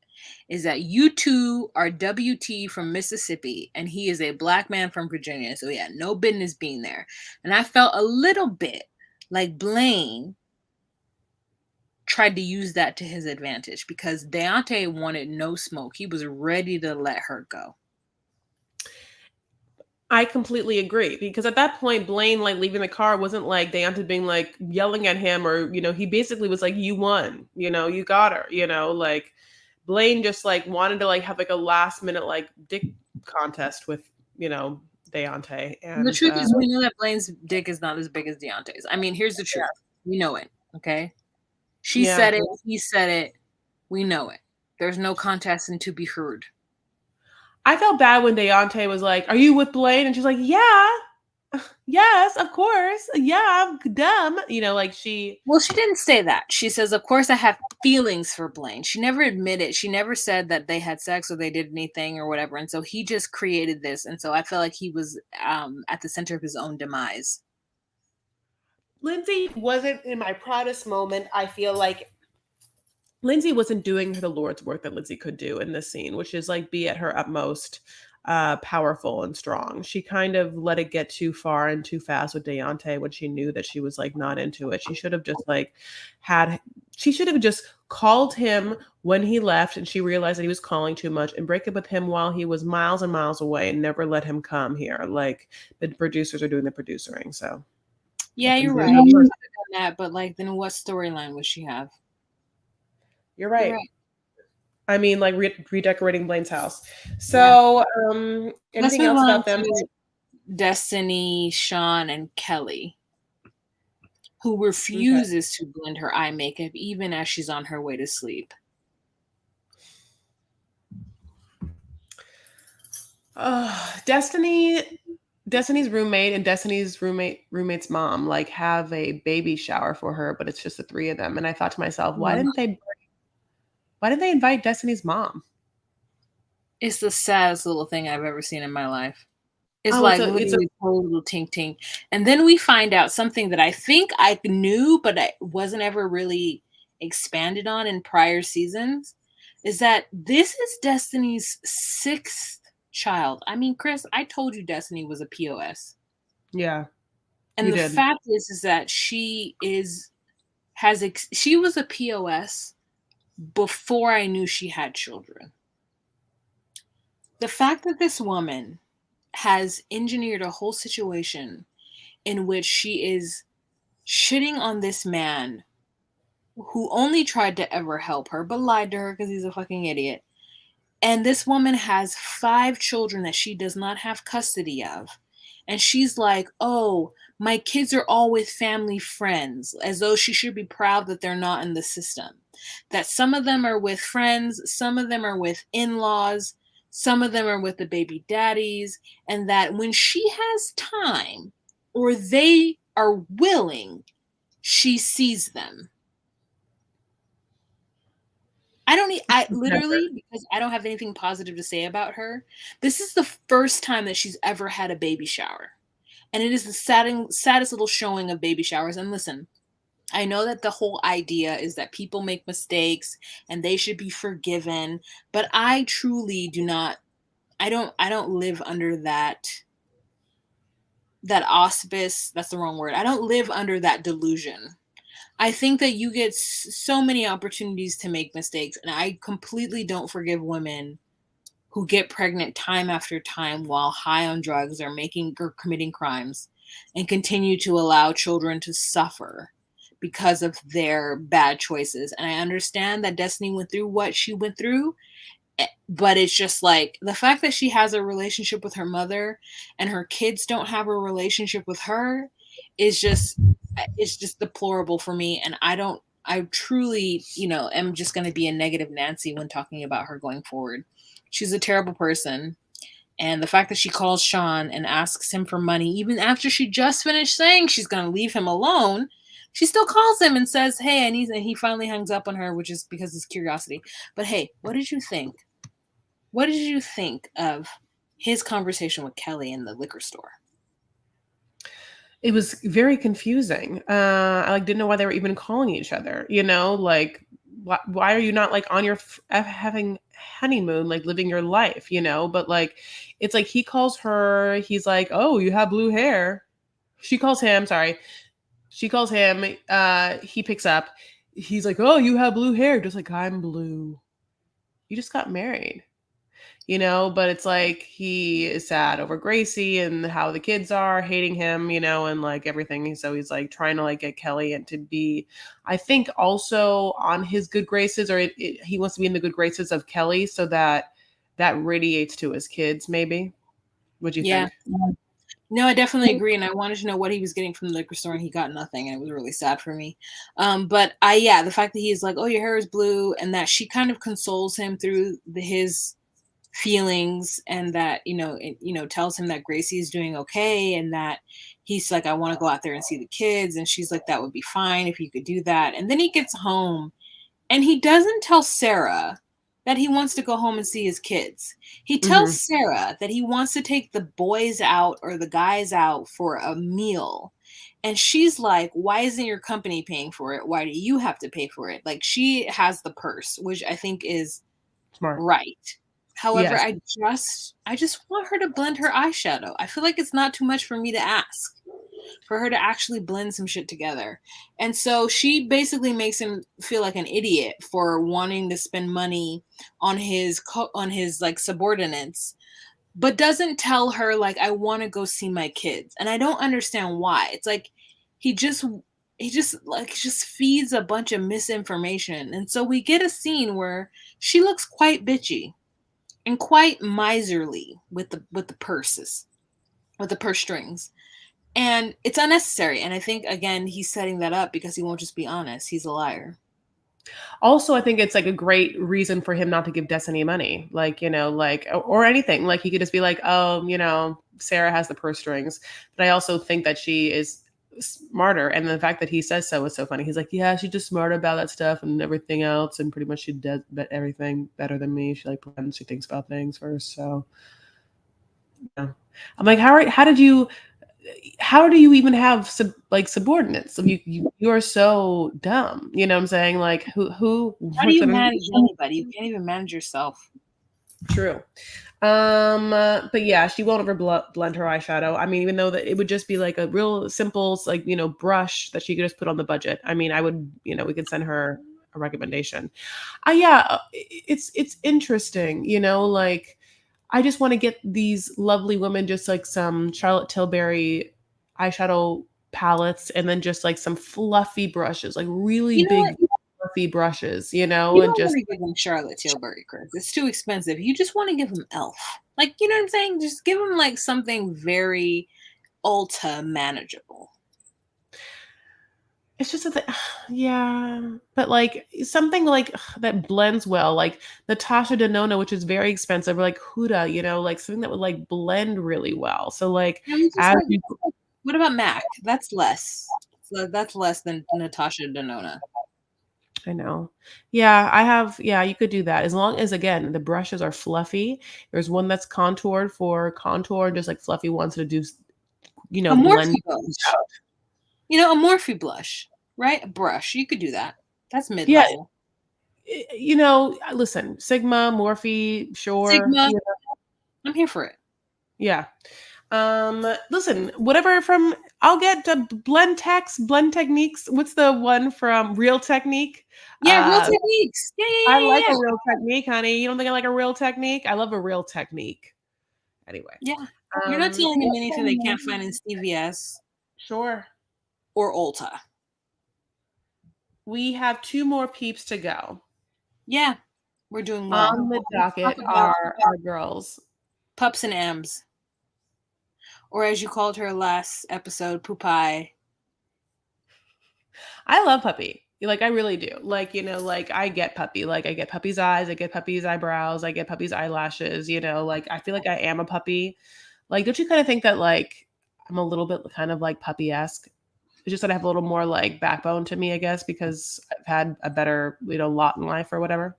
is that you two are WT from Mississippi and he is a black man from Virginia. So he had no business being there. And I felt a little bit like Blaine tried to use that to his advantage because Deontay wanted no smoke. He was ready to let her go. I completely agree because at that point, Blaine like leaving the car wasn't like Deontay being like yelling at him or he basically was like, "You won, you got her," like Blaine just like wanted to like have like a last minute like dick contest with Deontay, And the and truth is, we know that Blaine's dick is not as big as Deontay's. I mean, here's the truth: we know it. Okay, she yeah. said it, he said it. We know it. There's no contest and to be heard. I felt bad when Deontay was like, "Are you with Blaine?" And she's like, "Yeah, yes, of course, yeah, I'm dumb," like she. Well, she didn't say that. She says, "Of course, I have feelings for Blaine." She never admitted. She never said that they had sex or they did anything or whatever. And so he just created this. And so I feel like he was at the center of his own demise. Lindsay wasn't in my proudest moment. I feel like Lindsay wasn't doing the Lord's work that Lindsay could do in this scene, which is like be at her utmost powerful and strong. She kind of let it get too far and too fast with Deontay when she knew that she was like not into it. She should have just like she should have just called him when he left and she realized that he was calling too much and break up with him while he was miles and miles away and never let him come here. Like the producers are doing the producering. So yeah, you're right. She could have done that, but like, then what storyline would she have? You're right. I mean, like redecorating Blaine's house. So, anything else about them? Destiny, Sean, and Kelly, who refuses to blend her eye makeup even as she's on her way to sleep. Destiny's roommate and Destiny's roommate's mom like have a baby shower for her, but it's just the three of them. And I thought to myself, why didn't they invite Destiny's mom? It's the saddest little thing I've ever seen in my life. It's like literally total tink tink. And then we find out something that I think I knew, but I wasn't ever really expanded on in prior seasons, is that this is Destiny's 6th child. I mean, Chris, I told you Destiny was a POS. Yeah. And the fact is that she was a POS before I knew she had children. The fact that this woman has engineered a whole situation in which she is shitting on this man who only tried to ever help her but lied to her because he's a fucking idiot. And this woman has 5 children that she does not have custody of. And she's like, "Oh, my kids are all with family friends," as though she should be proud that they're not in the system. That some of them are with friends, some of them are with in-laws, some of them are with the baby daddies, and that when she has time or they are willing, she sees them. I literally, because I don't have anything positive to say about her, this is the first time that she's ever had a baby shower. And it is the saddest little showing of baby showers. And listen, I know that the whole idea is that people make mistakes and they should be forgiven, but I truly do not, I don't live under that auspice. That's the wrong word. I don't live under that delusion. I think that you get so many opportunities to make mistakes, and I completely don't forgive women who get pregnant time after time while high on drugs or committing crimes and continue to allow children to suffer because of their bad choices. And I understand that Destiny went through what she went through, but it's just like the fact that she has a relationship with her mother and her kids don't have a relationship with her is just, it's just deplorable for me. And I truly, am just going to be a negative Nancy when talking about her going forward. She's a terrible person. And the fact that she calls Sean and asks him for money, even after she just finished saying she's going to leave him alone, she still calls him and says, "Hey, and he finally hangs up on her, which is because of his curiosity." But hey, what did you think? What did you think of his conversation with Kelly in the liquor store? It was very confusing. I didn't know why they were even calling each other. Why are you not on your having honeymoon, living your life? But it's like he calls her. He's like, "Oh, you have blue hair." She calls him. Sorry, she calls him. He picks up. he's like, oh, you have blue hair, just like I'm blue. You just got married, but it's like he is sad over Gracie and how the kids are hating him, and like everything. So he's like trying to like get Kelly and to be, I think, also on his good graces, or he wants to be in the good graces of Kelly so that radiates to his kids, maybe. What do you Yeah. think? No, I definitely agree, and I wanted to know what he was getting from the liquor store, and he got nothing, and it was really sad for me. But yeah, the fact that he's like, "Oh, your hair is blue," and that she kind of consoles him through his feelings, and that tells him that Gracie is doing okay, and that he's like, "I want to go out there and see the kids," and she's like, "That would be fine if you could do that." And then he gets home, and he doesn't tell Sarah that he wants to go home and see his kids. He tells Hmm. Sarah that he wants to take the boys out or the guys out for a meal. And she's like, "Why isn't your company paying for it? Why do you have to pay for it?" Like, she has the purse, which I think is Smart. right. However, Yes. I just want her to blend her eyeshadow. I feel like it's not too much for me to ask for her to actually blend some shit together. And so she basically makes him feel like an idiot for wanting to spend money on his like subordinates, but doesn't tell her like, "I want to go see my kids." And I don't understand why. It's like he just he just feeds a bunch of misinformation. And so we get a scene where she looks quite bitchy and quite miserly with the purses, with the purse strings. And it's unnecessary. And I think, again, he's setting that up because he won't just be honest. He's a liar. Also, I think it's like a great reason for him not to give Destiny money, like, like, or anything. Like, he could just be like, oh, Sarah has the purse strings. But I also think that she is smarter. And the fact that he says so is so funny. He's like, yeah, she's just smart about that stuff and everything else. And pretty much she does everything better than me. She like plans, she thinks about things first. So, yeah. I'm like, how do you even have subordinates? You are so dumb. You know what I'm saying? Like who How do works you at an manage anybody? You can't even manage yourself. True. But yeah, she won't ever blend her eyeshadow. I mean, even though that it would just be like a real simple, like, brush that she could just put on the budget. I mean, I would, we could send her a recommendation. Yeah, it's interesting, like I just want to get these lovely women just like some Charlotte Tilbury eyeshadow palettes and then just like some fluffy brushes, like really You know what? big fluffy brushes, You and don't just want to give them Charlotte Tilbury, Chris. It's too expensive. You just want to give them Elf. Like, you know what I'm saying? Just give them like something very Ulta manageable. it's just that, yeah, but like something like that blends well, like Natasha Denona, which is very expensive, or like Huda, like something that would like blend really well. So like I mean, just as like, you, what about Mac? That's less. So that's less than Natasha Denona. I know, yeah, yeah, you could do that as long as again the brushes are fluffy. There's one that's contoured for contour, just like fluffy ones to do, A blend Morphe blush. A Morphe blush, right? A brush. You could do that. That's mid yeah, level. listen, Sigma, Morphe, sure, Sigma. I'm here for it. yeah. Listen, whatever from I'll get blend techniques. What's the one from Real Technique? Yeah, Real Techniques. Yeah, yeah, I yeah, like yeah, a real technique, honey. You don't think I like a real technique? I love a real technique. Anyway. yeah. Yeah. You're not telling them anything they can't find in CVS Sure. or Ulta. We have two more peeps to go. Yeah, we're doing well. On the Let's talk docket about are our girls. Pups and M's, or as you called her last episode, Pupai. I love Puppy. Like I really do. Like, like I get Puppy. Like I get Puppy's eyes, I get Puppy's eyebrows, I get Puppy's eyelashes, like I feel like I am a puppy. Like, don't you kind of think that like I'm a little bit kind of like puppy-esque? It's just that I have a little more like backbone to me, I guess, because I've had a better, lot in life or whatever.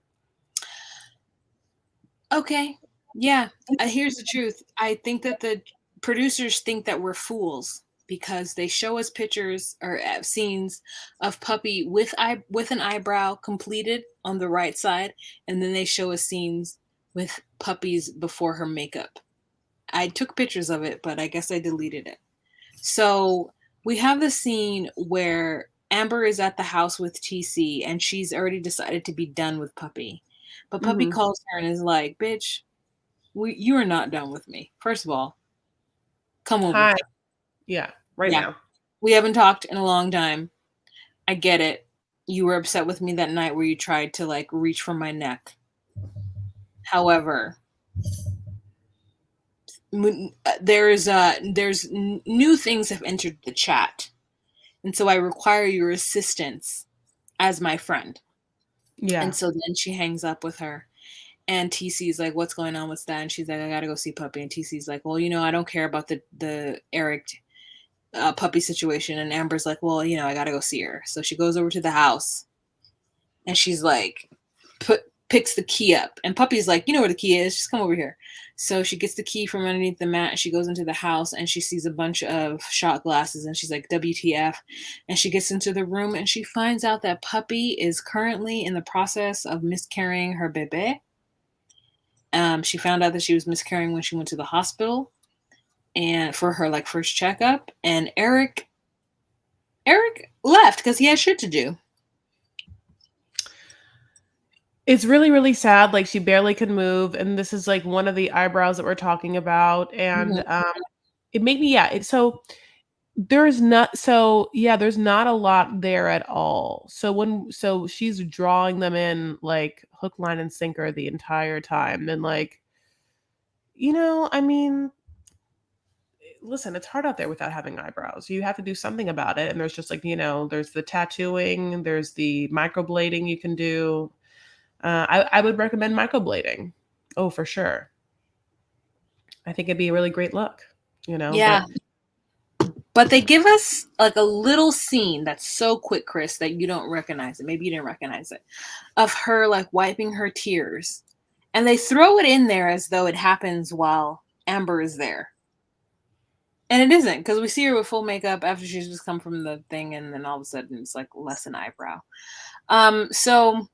Okay. Yeah. Here's the truth. I think that the producers think that we're fools because they show us pictures or scenes of Puppy with an eyebrow completed on the right side, and then they show us scenes with Puppy's before her makeup. I took pictures of it, but I guess I deleted it. So we have the scene where Amber is at the house with TC, and she's already decided to be done with Puppy. But Puppy Mm-hmm. calls her and is like, "Bitch, you are not done with me. First of all, come over Hi. here. Yeah. Right Yeah, now. we haven't talked in a long time. I get it. You were upset with me that night where you tried to like reach for my neck. However, there's new things have entered the chat, and so I require your assistance as my friend." Yeah. And so then she hangs up with her. And TC's like, "What's going on? What's that?" And she's like, "I gotta go see Puppy." And TC's like, "Well, I don't care about the Eric Puppy situation." And Amber's like, "Well, I gotta go see her." So she goes over to the house, and she's like, picks the key up. And Puppy's like, "You know where the key is. Just come over here." So she gets the key from underneath the mat. And she goes into the house, and she sees a bunch of shot glasses. And she's like, "WTF?" And she gets into the room, and she finds out that Puppy is currently in the process of miscarrying her bebe. She found out that she was miscarrying when she went to the hospital and for her like first checkup. And Eric left because he had shit to do. It's really, really sad. Like she barely could move, and this is like one of the eyebrows that we're talking about, and Mm-hmm. it made me so there's not a lot there at all. So she's drawing them in like hook, line, and sinker the entire time, and like I mean, listen, it's hard out there without having eyebrows. You have to do something about it, and there's just like there's the tattooing, there's the microblading you can do. I would recommend microblading. Oh, for sure. I think it'd be a really great look, Yeah. But they give us like a little scene that's so quick, Chris, that you don't recognize it. Maybe you didn't recognize it. Of her like wiping her tears. And they throw it in there as though it happens while Amber is there. And it isn't, because we see her with full makeup after she's just come from the thing, and then all of a sudden it's like less an eyebrow. So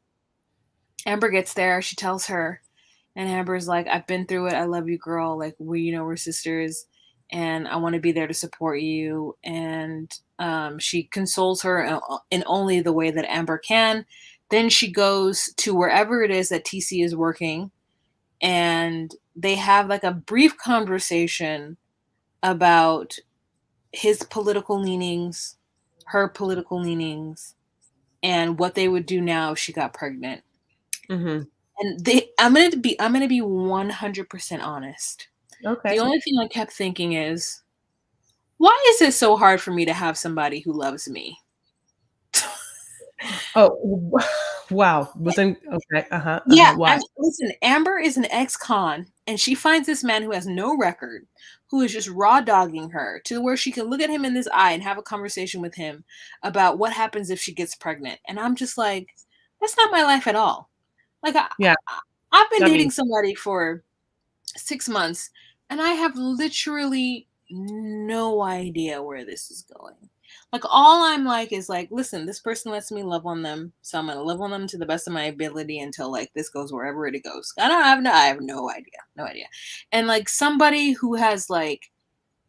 Amber gets there, she tells her, and Amber's like, "I've been through it. I love you, girl. Like we're sisters, and I want to be there to support you." And she consoles her in only the way that Amber can. Then she goes to wherever it is that TC is working, and they have like a brief conversation about his political leanings, her political leanings, and what they would do now if she got pregnant. Mm-hmm. And I'm gonna be 100% honest. Okay. The only thing I kept thinking is, why is it so hard for me to have somebody who loves me? Oh, wow. Wasn't okay. Uh-huh. Yeah, Why? listen, Amber is an ex-con, and she finds this man who has no record, who is just raw dogging her to where she can look at him in this eye and have a conversation with him about what happens if she gets pregnant. And I'm just like, that's not my life at all. Like Yeah. I've been I mean, dating somebody for 6 months, and I have literally no idea where this is going. Like all I'm like is like, listen, this person lets me love on them, so I'm gonna love on them to the best of my ability until like this goes wherever it goes. I have no idea, no idea. And like somebody who has like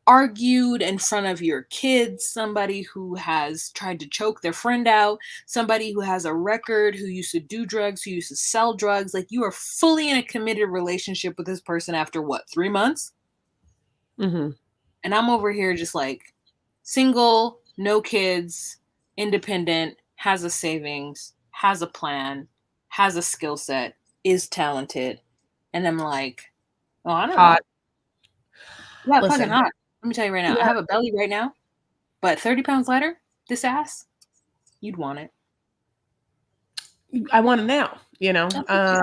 argued in front of your kids, somebody who has tried to choke their friend out, somebody who has a record, who used to do drugs, who used to sell drugs. Like you are fully in a committed relationship with this person after what, 3 months? mm-hmm. And I'm over here just like single, no kids, independent, has a savings, has a plan, has a skill set, is talented. And I'm like, oh, I don't Hot. know. Yeah, fucking Listen. hot. Let me tell you right now, I Yeah. have a belly right now. But 30 pounds lighter, this ass, you'd want it. I want it now, I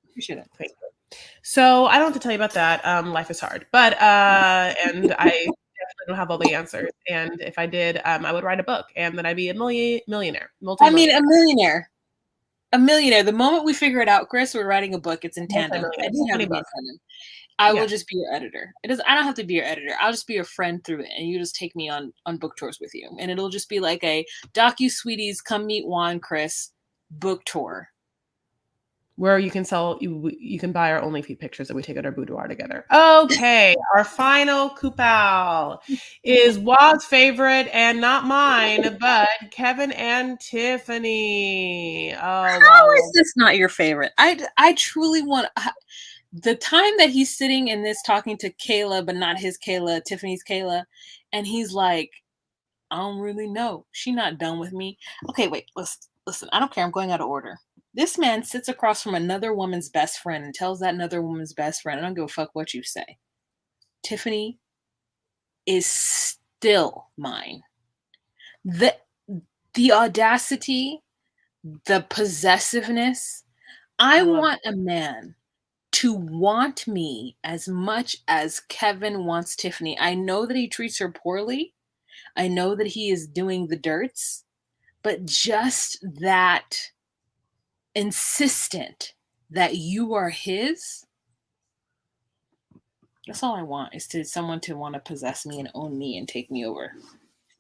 appreciate it. thank you. So I don't have to tell you about that. Life is hard. But and I definitely don't have all the answers. And if I did, I would write a book and then I'd be a millionaire, I mean, a multi-millionaire. millionaire. A millionaire. The moment we figure it out, Chris, we're writing a book. It's in tandem. Multi-millionaire. It doesn't have 20 to be in bucks. tandem. I will Yeah. just be your editor. It does. I don't have to be your editor. I'll just be your friend through it, and you just take me on book tours with you, and it'll just be like a docu sweeties come meet Juan Chris book tour. where you can buy our OnlyFeed pictures that we take at our boudoir together. Okay, our final Kupal is Wa's favorite and not mine, but Kevin and Tiffany. Oh How wow. is this not your favorite? I truly want the time that he's sitting in this talking to Kayla, but not his Kayla, Tiffany's Kayla, and he's like, I don't really know. She not done with me. Okay, wait, listen. I don't care. I'm going out of order. This man sits across from another woman's best friend and tells that another woman's best friend, I don't give a fuck what you say. Tiffany is still mine. The the audacity, the possessiveness. I I love want a man to want me as much as Kevin wants Tiffany. I know that he treats her poorly. I know that he is doing the dirts, but just that insistent that you are his, that's all I want is to someone to want to possess me and own me and take me over.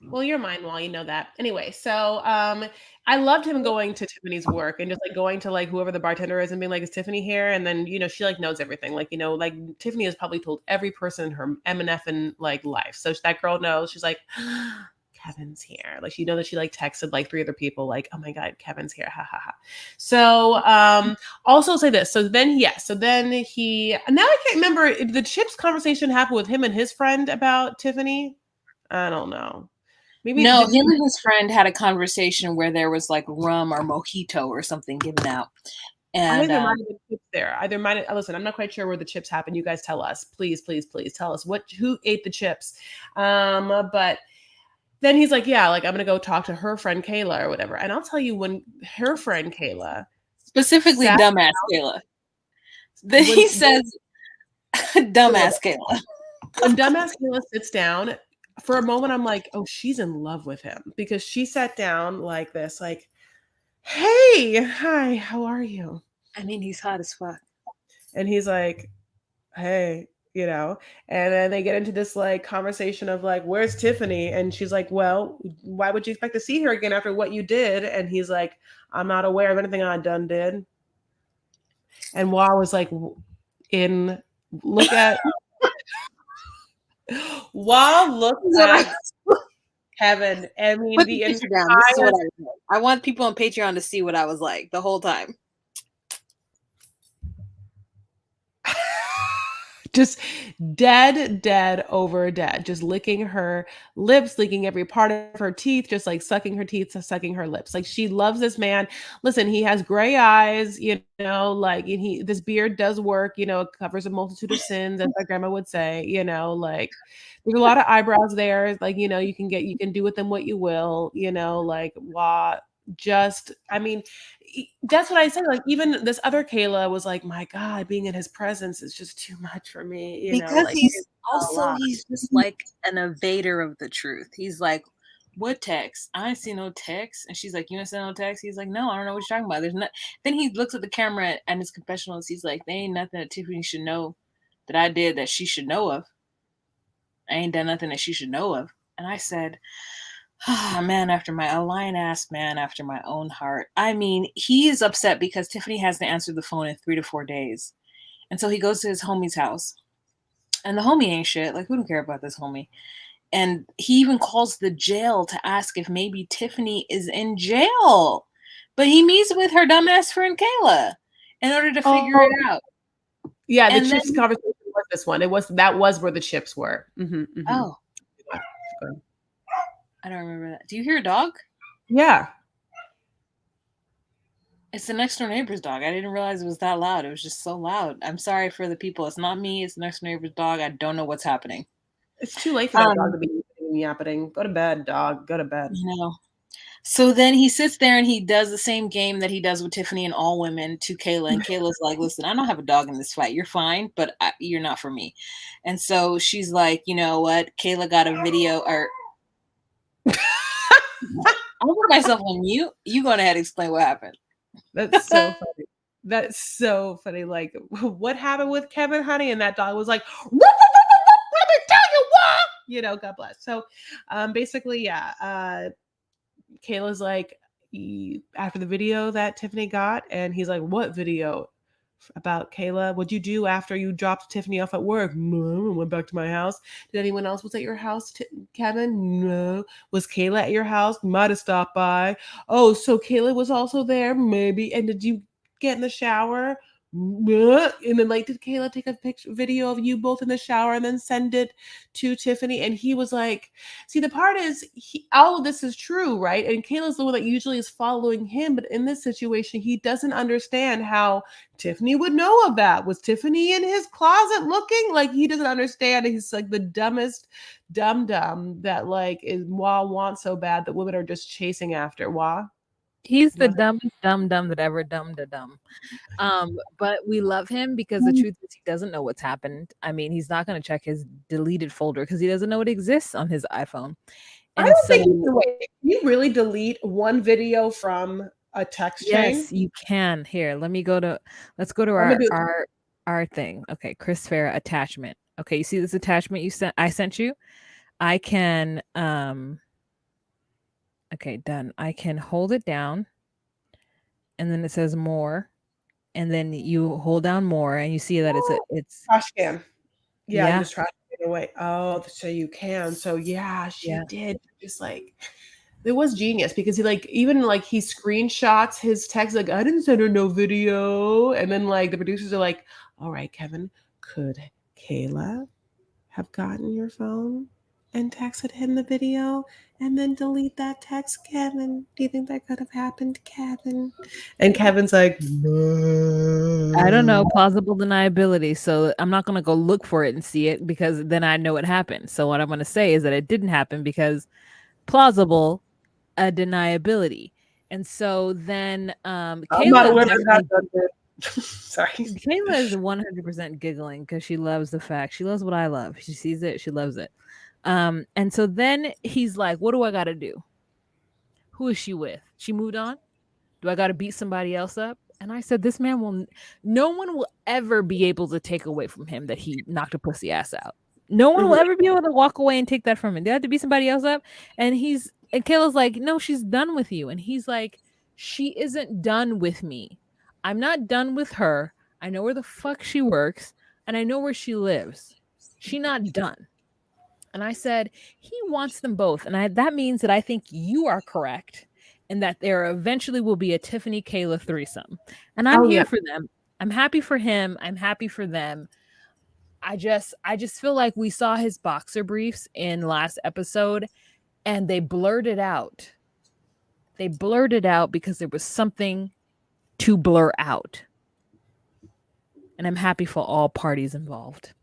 Well, you're mine, while you know that. Anyway, so I loved him going to Tiffany's work and just like going to like whoever the bartender is and being like, "Is Tiffany here?" And then she like knows everything. Like like Tiffany has probably told every person in her M&F in like life. So that girl knows. She's like, Kevin's here. Like that she like texted like 3 other people like, "Oh my god, Kevin's here." Ha ha ha. So also say this. So then he now I can't remember if the Chips conversation happened with him and his friend about Tiffany. I don't know. Maybe No, him and his friend had a conversation where there was like rum or mojito or something given out. I think And there might have been chips there. Either might have, listen, I'm not quite sure where the chips happened. You guys tell us. Please, please, please tell us who ate the chips. But then he's like, yeah, like I'm gonna go talk to her friend Kayla or whatever. And I'll tell you, when her friend Kayla, specifically sat dumbass Kayla. Then he says dumbass Kayla. when dumbass Kayla sits down, for a moment I'm like, oh, she's in love with him, because she sat down like this, like, hey, hi, how are you? I mean, he's hot as fuck. And he's like, hey, and then they get into this like conversation of like, where's Tiffany? And she's like, well, why would you expect to see her again after what you did? And he's like, I'm not aware of anything I done did. And Wa was like, look at Wa look at Kevin. I mean, Put the picture down. This is what I was like. I want people on Patreon to see what I was like the whole time. Just dead over dead, just licking her lips, licking every part of her teeth, just like sucking her teeth, sucking her lips. Like, she loves this man. Listen, he has gray eyes, like, and this beard does work, it covers a multitude of sins, as my grandma would say, like there's a lot of eyebrows there. Like, you can do with them what you will, like, wow. I mean, that's what I said. Like, even this other Kayla was like, my God, being in his presence is just too much for me. Because Like, he's just like an evader of the truth. He's like, what text? I ain't seen no text. And she's like, you ain't seen no text? He's like, no, I don't know what you're talking about. There's not. Then he looks at the camera and his confessionals. He's like, there ain't nothing that Tiffany should know that I did that she should know of. I ain't done nothing that she should know of. And I said, a lion ass man after my own heart. I mean, he is upset because Tiffany has to answer the phone in 3 to 4 days. And so he goes to his homie's house. And the homie ain't shit. Like, who don't care about this homie? And he even calls the jail to ask if maybe Tiffany is in jail. But he meets with her dumbass friend Kayla in order to figure it out. Yeah, the chips conversation was this one. That was where the chips were. Oh. I don't remember that. Do you hear a dog? Yeah. It's the next door neighbor's dog. I didn't realize it was that loud. It was just so loud. I'm sorry for the people. It's not me. It's the next door neighbor's dog. I don't know what's happening. It's too late for that dog to be yapping. Go to bed, dog. Go to bed. So then he sits there and he does the same game that he does with Tiffany and all women to Kayla. And Kayla's like, listen, I don't have a dog in this fight. You're fine, but you're not for me. And so she's like, you know what? Kayla got a video or... I'll put myself on mute. You go ahead and explain what happened. That's so funny. That's so funny. Like, what happened with Kevin, honey? And that dog was like, let me tell you what. God bless. So basically, yeah. Kayla's like, after the video that Tiffany got, and he's like, "What video?" About Kayla. What'd you do after you dropped Tiffany off at work? No, I went back to my house. Did anyone else was at your house, Kevin? No. Was Kayla at your house? Might have stopped by. Oh, so Kayla was also there, maybe. And did you get in the shower? And then like, did Kayla take a video of you both in the shower and then send it to Tiffany? And he was like, see, the part is all of this is true, right? And Kayla's the one that usually is following him, but in this situation, he doesn't understand how Tiffany would know of that. Was Tiffany in his closet looking? Like, he doesn't understand. He's like the dumbest dumb that like is wants so bad that women are just chasing after. He's the dumbest dumb that ever dumb to dumb. But we love him because the truth is he doesn't know what's happened. I mean, he's not going to check his deleted folder because he doesn't know it exists on his iPhone. And I don't think you can wait. Can you really delete one video from a text chain? Yes, you can. Here, let's go to our thing. Okay, Chris Farah attachment. Okay, you see this attachment I sent you? I can okay, done. I can hold it down and then it says more, and then you hold down more and you see that it's trash can. Yeah, you just trash it away. Oh, so you can. So yeah, she did. Just like, it was genius because he like even like he screenshots his text like, I didn't send her no video, and then like the producers are like, all right, Kevin, could Kayla have gotten your phone and texted him the video and then delete that text, Kevin? Do you think that could have happened, Kevin? And Kevin's like, no. I don't know, plausible deniability. So I'm not going to go look for it and see it because then I know it happened. So what I'm going to say is that it didn't happen because plausible deniability. And so then Kayla sorry. Kayla is 100% giggling because she loves the fact. She loves what I love. She sees it. She loves it. And so then he's like, what do I got to do? Who is she with? She moved on? Do I got to beat somebody else up? And I said, no one will ever be able to take away from him that he knocked a pussy ass out. No one will ever be able to walk away and take that from him. They have to beat somebody else up. And Kayla's like, no, she's done with you. And he's like, she isn't done with me. I'm not done with her. I know where the fuck she works and I know where she lives. She's not done. And I said, he wants them both. And that means that I think you are correct and that there eventually will be a Tiffany Kayla threesome. And I'm here for them. I'm happy for him. I'm happy for them. I just feel like we saw his boxer briefs in last episode and they blurred it out. They blurred it out because there was something to blur out. And I'm happy for all parties involved.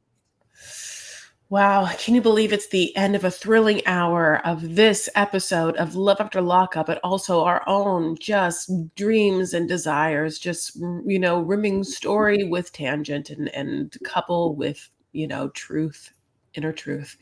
Wow, can you believe it's the end of a thrilling hour of this episode of Love After Lockup, but also our own just dreams and desires, just, rimming story with tangent and couple with, truth, inner truth.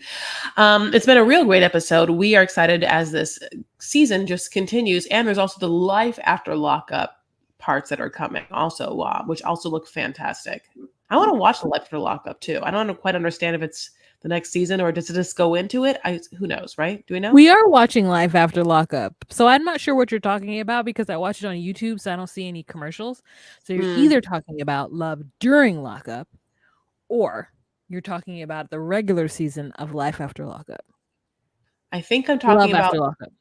It's been a real great episode. We are excited as this season just continues. And there's also the Life After Lockup parts that are coming also, which also look fantastic. I want to watch the Life After Lockup too. I don't quite understand if it's the next season or does it just go into it? Who knows, right? Do we know? We are watching Life After Lockup. So I'm not sure what you're talking about because I watched it on YouTube, so I don't see any commercials. So you're either talking about Love During Lockup or you're talking about the regular season of Life After Lockup. I think I'm talking about After Lockup.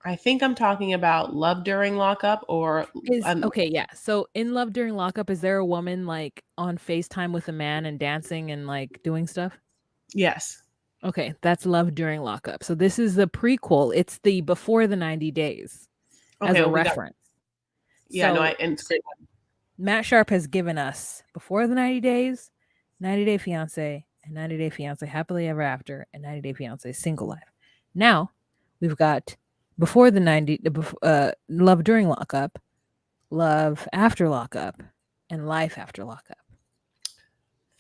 I think I'm talking about Love During Lockup okay, yeah. So in Love During Lockup, is there a woman like on FaceTime with a man and dancing and like doing stuff? Yes. Okay, that's Love During Lockup. So this is the prequel. It's the before the 90 days as a reference. It's great. Matt Sharp has given us Before the 90 Days, 90 Day Fiance, and 90 Day Fiance Happily Ever After, and 90 Day Fiance Single Life. Now we've got Before the Love During Lockup, Love After Lockup, and Life After Lockup.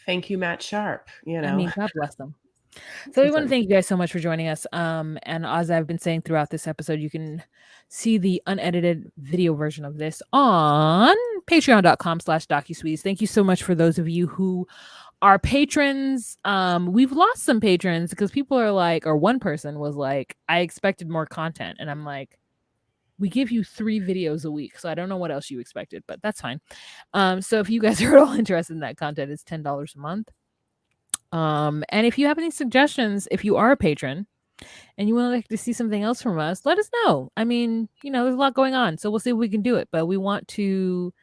Thank you, Matt Sharp. I mean, God bless them. So we want to thank you guys so much for joining us. And as I've been saying throughout this episode, you can see the unedited video version of this on patreon.com/DocuSweeties. Thank you so much for those of you who are patrons. We've lost some patrons because people are like, or one person was like, I expected more content. And I'm like, we give you 3 videos a week. So I don't know what else you expected, but that's fine. So if you guys are at all interested in that content, it's $10 a month. And if you have any suggestions, if you are a patron and you would like to see something else from us, let us know. I mean, there's a lot going on, so we'll see if we can do it. But we want to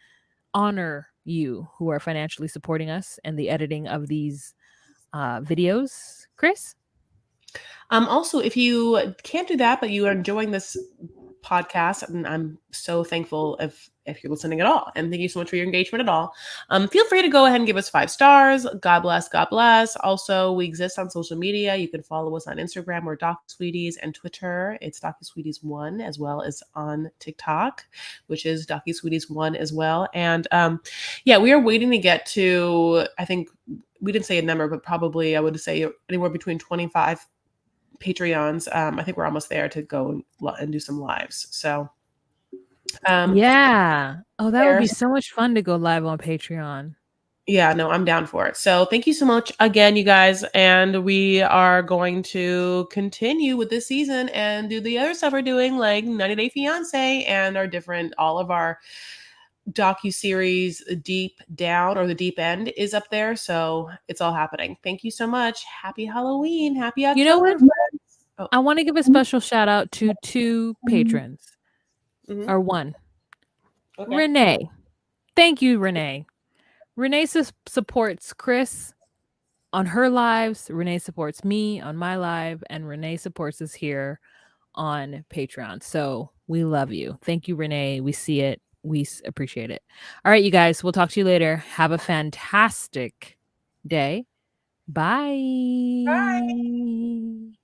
honor you who are financially supporting us and the editing of these videos. Chris? Also, if you can't do that, but you are enjoying this podcast, and I'm so thankful if you're listening at all, and thank you so much for your engagement at all. Feel free to go ahead and give us 5 stars. God bless, God bless. Also, we exist on social media. You can follow us on Instagram or DocuSweeties, and Twitter. It's DocuSweeties1, as well as on TikTok, which is DocuSweeties1 as well. And yeah, we are waiting to get to, I think we didn't say a number, but probably I would say anywhere between 25 Patreons. I think we're almost there to go and do some lives. So yeah. Oh, that would be so much fun to go live on Patreon. Yeah, no, I'm down for it. So thank you so much again, you guys. And we are going to continue with this season and do the other stuff we're doing, like 90 Day Fiance and all of our docu-series Deep Down, or the Deep End, is up there. So it's all happening. Thank you so much. Happy Halloween. Happy October. You know what? I want to give a special shout out to 2 patrons. Or 1. Okay. Renee. Thank you, Renee. Renee supports Chris on her lives. Renee supports me on my live. And Renee supports us here on Patreon. So we love you. Thank you, Renee. We see it. We appreciate it. All right, you guys. We'll talk to you later. Have a fantastic day. Bye. Bye.